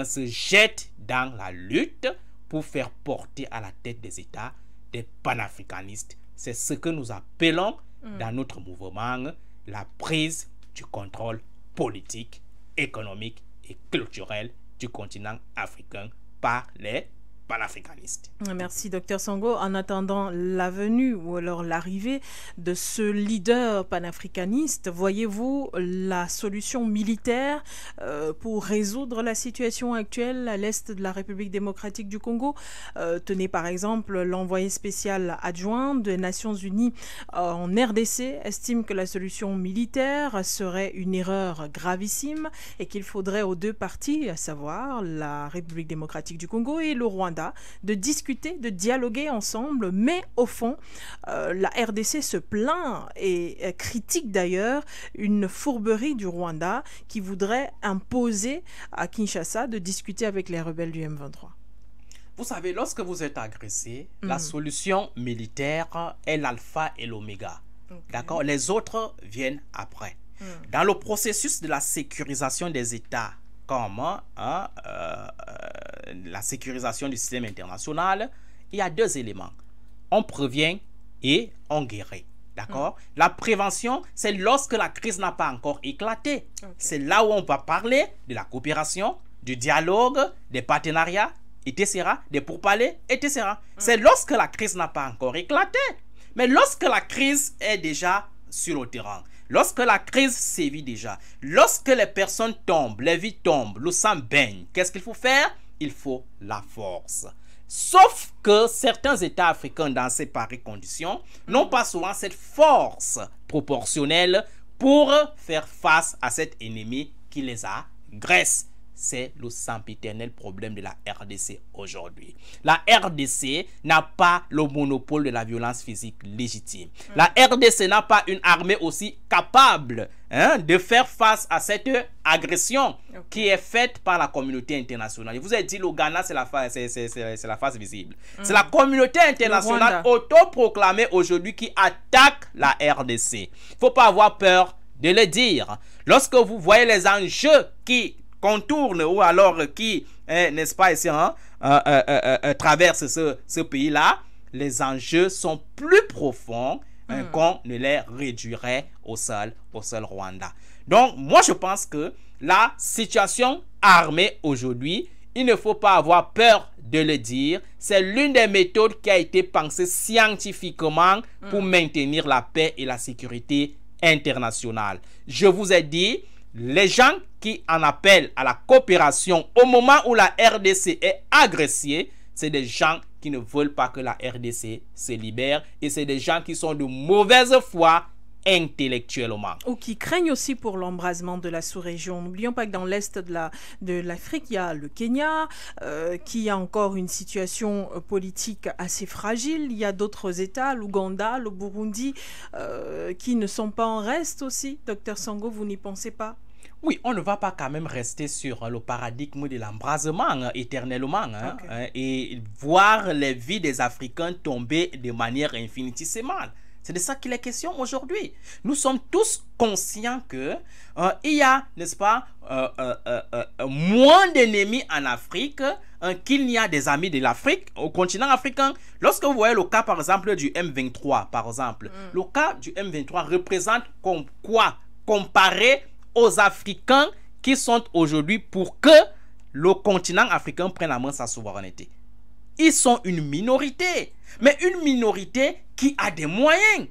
se jette dans la lutte pour faire porter à la tête des États des panafricanistes. C'est ce que nous appelons dans notre mouvement la prise du contrôle politique, économique et culturel du continent africain par les panafricanistes. Merci Dr Sango. En attendant la venue ou alors l'arrivée de ce leader panafricaniste, voyez-vous la solution militaire pour résoudre la situation actuelle à l'est de la République démocratique du Congo? Tenez par exemple, l'envoyé spécial adjoint des Nations Unies en RDC estime que la solution militaire serait une erreur gravissime et qu'il faudrait aux deux parties, à savoir la République démocratique du Congo et le Rwanda, de discuter, de dialoguer ensemble, mais au fond, la RDC se plaint et critique d'ailleurs une fourberie du Rwanda qui voudrait imposer à Kinshasa de discuter avec les rebelles du M23. Vous savez, lorsque vous êtes agressé, la solution militaire est l'alpha et l'oméga. Okay. D'accord? Les autres viennent après. Dans le processus de la sécurisation des États, comme la sécurisation du système international, il y a deux éléments. On prévient et on guérit. D'accord? La prévention, c'est lorsque la crise n'a pas encore éclaté. Okay. C'est là où on va parler de la coopération, du dialogue, des partenariats, etc., des pourparlers, etc. C'est lorsque la crise n'a pas encore éclaté. Mais lorsque la crise est déjà sur le terrain, lorsque la crise sévit déjà, lorsque les personnes tombent, les vies tombent, le sang baigne, qu'est-ce qu'il faut faire? Il faut la force. Sauf que certains États africains dans ces pareilles conditions n'ont pas souvent cette force proportionnelle pour faire face à cet ennemi qui les agresse. C'est le sempiternel problème de la RDC aujourd'hui. La RDC n'a pas le monopole de la violence physique légitime. La RDC n'a pas une armée aussi capable de faire face à cette agression qui est faite par la communauté internationale. Je vous ai dit, le Ghana, c'est la face visible. C'est la communauté internationale autoproclamée aujourd'hui qui attaque la RDC. Il ne faut pas avoir peur de le dire. Lorsque vous voyez les enjeux qui contourne ou alors qui, n'est-ce pas, ici, traverse ce pays-là, les enjeux sont plus profonds qu'on ne les réduirait au seul Rwanda. Donc, moi, je pense que la situation armée aujourd'hui, il ne faut pas avoir peur de le dire. C'est l'une des méthodes qui a été pensée scientifiquement pour maintenir la paix et la sécurité internationale. Je vous ai dit, les gens qui en appellent à la coopération au moment où la RDC est agressée, c'est des gens qui ne veulent pas que la RDC se libère et c'est des gens qui sont de mauvaise foi intellectuellement. Ou qui craignent aussi pour l'embrasement de la sous-région. N'oublions pas que dans l'est de l'Afrique, il y a le Kenya, qui a encore une situation politique assez fragile. Il y a d'autres États, l'Ouganda, le Burundi, qui ne sont pas en reste aussi. Docteur Sango, vous n'y pensez pas? Oui, on ne va pas quand même rester sur le paradigme de l'embrasement éternellement et voir les vies des Africains tomber de manière infinitésimale. C'est de ça qu'il est question aujourd'hui. Nous sommes tous conscients que il y a, n'est-ce pas, moins d'ennemis en Afrique qu'il n'y a des amis de l'Afrique au continent africain. Lorsque vous voyez le cas, par exemple, du M23, par exemple, le cas du M23 représente comme quoi comparé aux Africains qui sont aujourd'hui pour que le continent africain prenne en main sa souveraineté. Ils sont une minorité, mais une minorité qui a des moyens.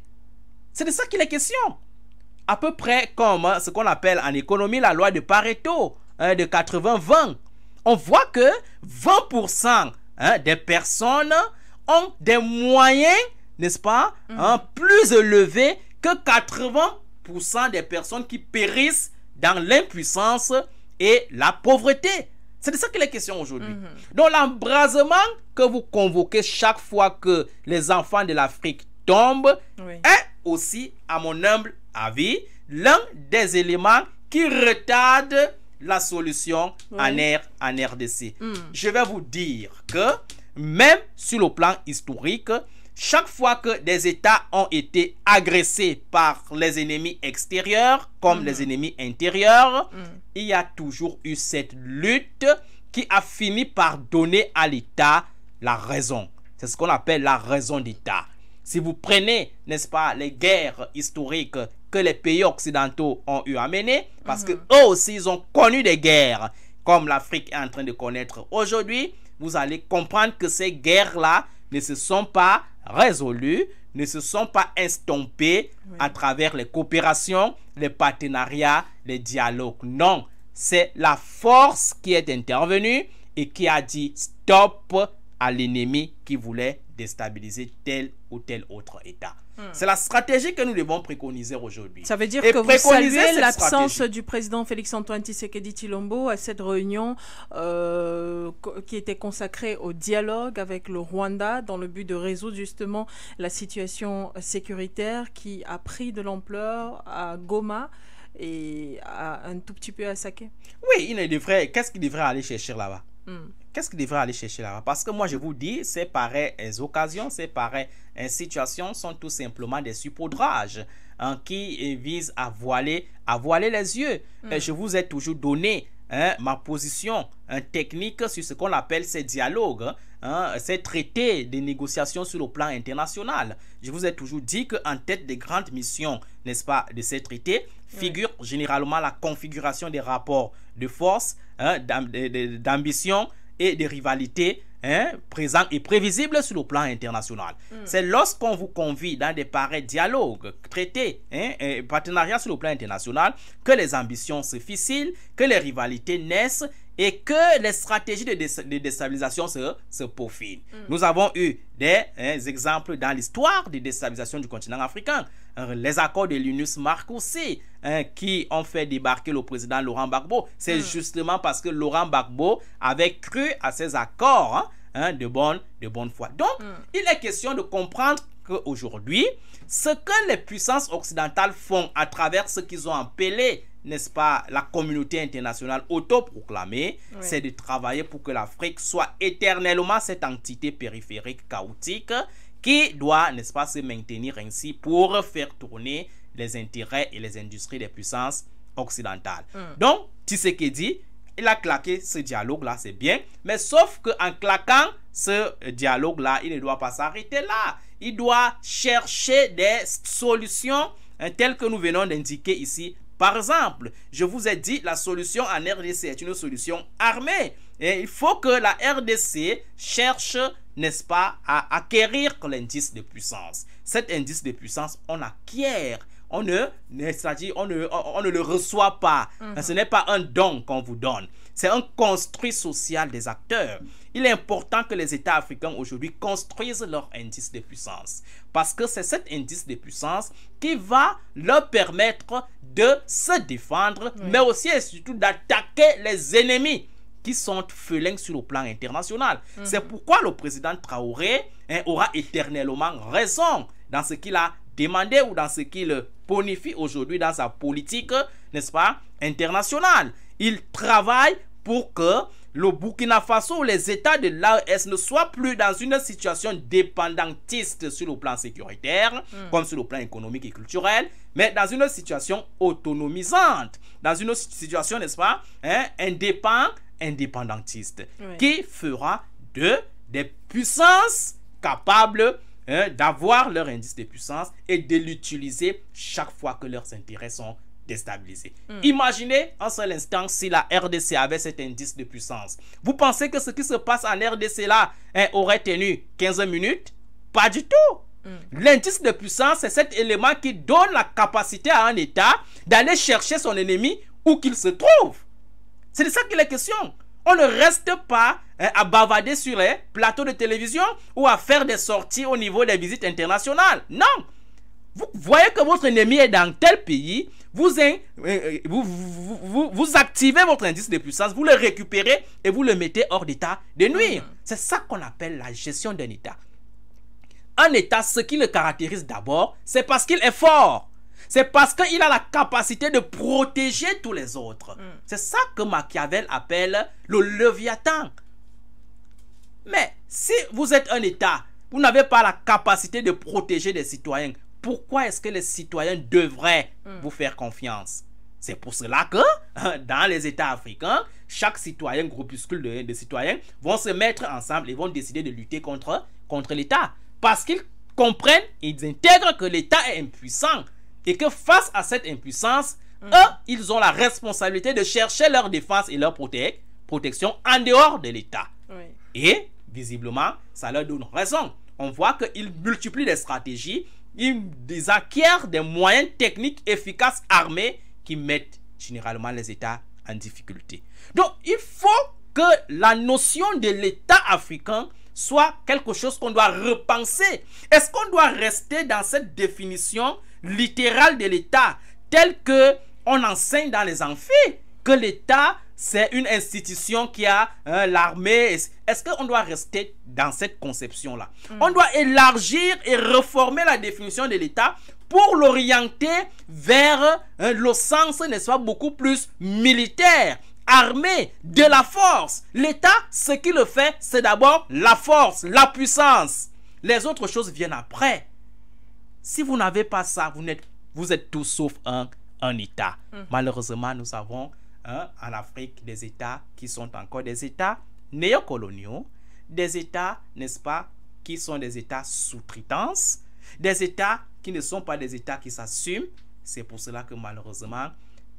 C'est de ça qu'il est question. À peu près comme ce qu'on appelle en économie la loi de Pareto, de 80-20. On voit que 20% des personnes ont des moyens, n'est-ce pas, plus élevés que 80% des personnes qui périssent dans l'impuissance et la pauvreté. C'est de ça qu'il est question aujourd'hui. Donc l'embrasement que vous convoquez chaque fois que les enfants de l'Afrique tombent est aussi, à mon humble avis, l'un des éléments qui retardent la solution en RDC. Je vais vous dire que même sur le plan historique, chaque fois que des États ont été agressés par les ennemis extérieurs comme les ennemis intérieurs, il y a toujours eu cette lutte qui a fini par donner à l'État la raison. C'est ce qu'on appelle la raison d'État. Si vous prenez, n'est-ce pas, les guerres historiques que les pays occidentaux ont eu à mener, parce que eux aussi, ils ont connu des guerres comme l'Afrique est en train de connaître aujourd'hui, vous allez comprendre que ces guerres-là ne se sont pas résolues, ne se sont pas estompées à travers les coopérations, les partenariats, les dialogues. Non, c'est la force qui est intervenue et qui a dit stop à l'ennemi qui voulait déstabiliser tel ou tel autre État. C'est la stratégie que nous devons préconiser aujourd'hui. Ça veut dire que vous saluez l'absence du président Félix-Antoine Tshisekedi Tshilombo à cette réunion qui était consacrée au dialogue avec le Rwanda dans le but de résoudre justement la situation sécuritaire qui a pris de l'ampleur à Goma et un tout petit peu à Saké. Oui, qu'est-ce qu'il devrait aller chercher là-bas? Qu'est-ce qu'il devrait aller chercher là-bas? Parce que moi, je vous dis, ces pareilles occasions, ces pareilles situations sont tout simplement des saupoudrages qui visent à voiler les yeux. Je vous ai toujours donné ma position technique sur ce qu'on appelle ces dialogues, ces traités de négociations sur le plan international. Je vous ai toujours dit qu'en tête des grandes missions, n'est-ce pas, de ces traités, figure généralement la configuration des rapports de force, d'ambition et de rivalité présents et prévisibles sur le plan international. C'est lorsqu'on vous convie dans des pareils dialogues, traités, et partenariats sur le plan international que les ambitions se ficilent, que les rivalités naissent et que les stratégies de déstabilisation se peaufinent. Nous avons eu des exemples dans l'histoire de déstabilisation du continent africain. Les accords de l'UNUS marquent aussi qui ont fait débarquer le président Laurent Gbagbo. C'est justement parce que Laurent Gbagbo avait cru à ces accords de bonne foi. Donc, il est question de comprendre qu'aujourd'hui, ce que les puissances occidentales font à travers ce qu'ils ont appelé, n'est-ce pas, la communauté internationale autoproclamée, c'est de travailler pour que l'Afrique soit éternellement cette entité périphérique chaotique qui doit, n'est-ce pas, se maintenir ainsi pour faire tourner les intérêts et les industries des puissances occidentales. Donc, Tshisekedi, il a claqué ce dialogue-là, c'est bien, mais sauf qu'en claquant ce dialogue-là, il ne doit pas s'arrêter là. Il doit chercher des solutions telles que nous venons d'indiquer ici. Par exemple, je vous ai dit, la solution en RDC est une solution armée. Et il faut que la RDC cherche, n'est-ce pas, à acquérir l'indice de puissance. Cet indice de puissance, on acquiert. On ne le reçoit pas. Ce n'est pas un don qu'on vous donne. C'est un construit social des acteurs. Il est important que les États africains aujourd'hui construisent leur indice de puissance. Parce que c'est cet indice de puissance qui va leur permettre de se défendre, mais aussi et surtout d'attaquer les ennemis qui sont félins sur le plan international. C'est pourquoi le président Traoré aura éternellement raison dans ce qu'il a demandé ou dans ce qu'il bonifie aujourd'hui dans sa politique, n'est-ce pas, internationale. Il travaille pour que le Burkina Faso ou les États de l'AES ne soient plus dans une situation dépendantiste sur le plan sécuritaire, comme sur le plan économique et culturel, mais dans une situation autonomisante, dans une situation, n'est-ce pas, indépendantiste, qui fera des puissances capables d'avoir leur indice de puissance et de l'utiliser chaque fois que leurs intérêts sont déstabilisés. Imaginez un seul instant si la RDC avait cet indice de puissance. Vous pensez que ce qui se passe en RDC là aurait tenu 15 minutes? Pas du tout. L'indice de puissance, c'est cet élément qui donne la capacité à un État d'aller chercher son ennemi où qu'il se trouve. C'est de ça qu'il est question. On ne reste pas à bavader sur les plateaux de télévision ou à faire des sorties au niveau des visites internationales. Non. Vous voyez que votre ennemi est dans tel pays, vous activez votre indice de puissance, vous le récupérez et vous le mettez hors d'état de nuire. C'est ça qu'on appelle la gestion d'un État. Un État, ce qui le caractérise d'abord, c'est parce qu'il est fort. C'est parce qu'il a la capacité de protéger tous les autres. C'est ça que Machiavel appelle le Léviathan. Mais si vous êtes un État, vous n'avez pas la capacité de protéger les citoyens, pourquoi est-ce que les citoyens devraient vous faire confiance? C'est pour cela que dans les États africains, chaque citoyen, groupuscule de citoyens, vont se mettre ensemble et vont décider de lutter contre l'État. Parce qu'ils comprennent, ils intègrent que l'État est impuissant. Et que face à cette impuissance, eux, ils ont la responsabilité de chercher leur défense et leur protection en dehors de l'État. Oui. Et, visiblement, ça leur donne raison. On voit qu'ils multiplient des stratégies, ils acquièrent des moyens techniques efficaces armés qui mettent généralement les États en difficulté. Donc, il faut que la notion de l'État africain soit quelque chose qu'on doit repenser. Est-ce qu'on doit rester dans cette définition littérale de l'État telle que on enseigne dans les amphis, que l'État c'est une institution qui a l'armée? Est-ce qu'on doit rester dans cette conception-là? On doit élargir et reformer la définition de l'État pour l'orienter vers le sens, n'est-ce pas, beaucoup plus militaire, armé, de la force. L'État, ce qui le fait, c'est d'abord la force, la puissance. Les autres choses viennent après. Si vous n'avez pas ça, vous êtes tout sauf un État. Malheureusement, nous avons en Afrique des États qui sont encore des États néocoloniaux, des États, n'est-ce pas, qui sont des États sous-traitance, des États qui ne sont pas des États qui s'assument. C'est pour cela que malheureusement,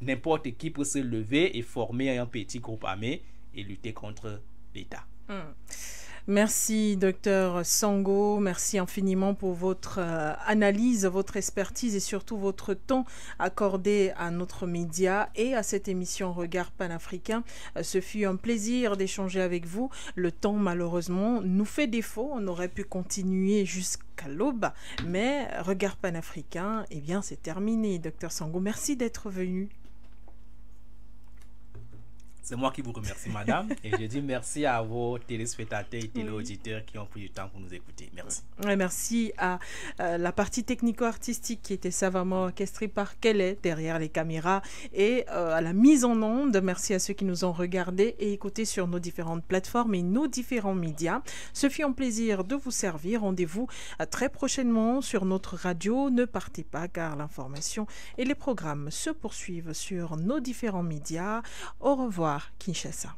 n'importe qui peut se lever et former un petit groupe armé et lutter contre l'État. Merci, Dr Sango. Merci infiniment pour votre analyse, votre expertise et surtout votre temps accordé à notre média et à cette émission Regard panafricain. Ce fut un plaisir d'échanger avec vous. Le temps, malheureusement, nous fait défaut. On aurait pu continuer jusqu'à l'aube, mais Regard panafricain, eh bien, c'est terminé. Dr Sango, merci d'être venu. C'est moi qui vous remercie, madame. Et je dis merci à vos téléspectateurs et téléauditeurs qui ont pris du temps pour nous écouter. Merci. Et merci à la partie technico-artistique qui était savamment orchestrée par Kelly derrière les caméras et à la mise en onde. Merci à ceux qui nous ont regardés et écoutés sur nos différentes plateformes et nos différents médias. Ce fut un plaisir de vous servir. Rendez-vous très prochainement sur notre radio. Ne partez pas car l'information et les programmes se poursuivent sur nos différents médias. Au revoir. Kinshasa.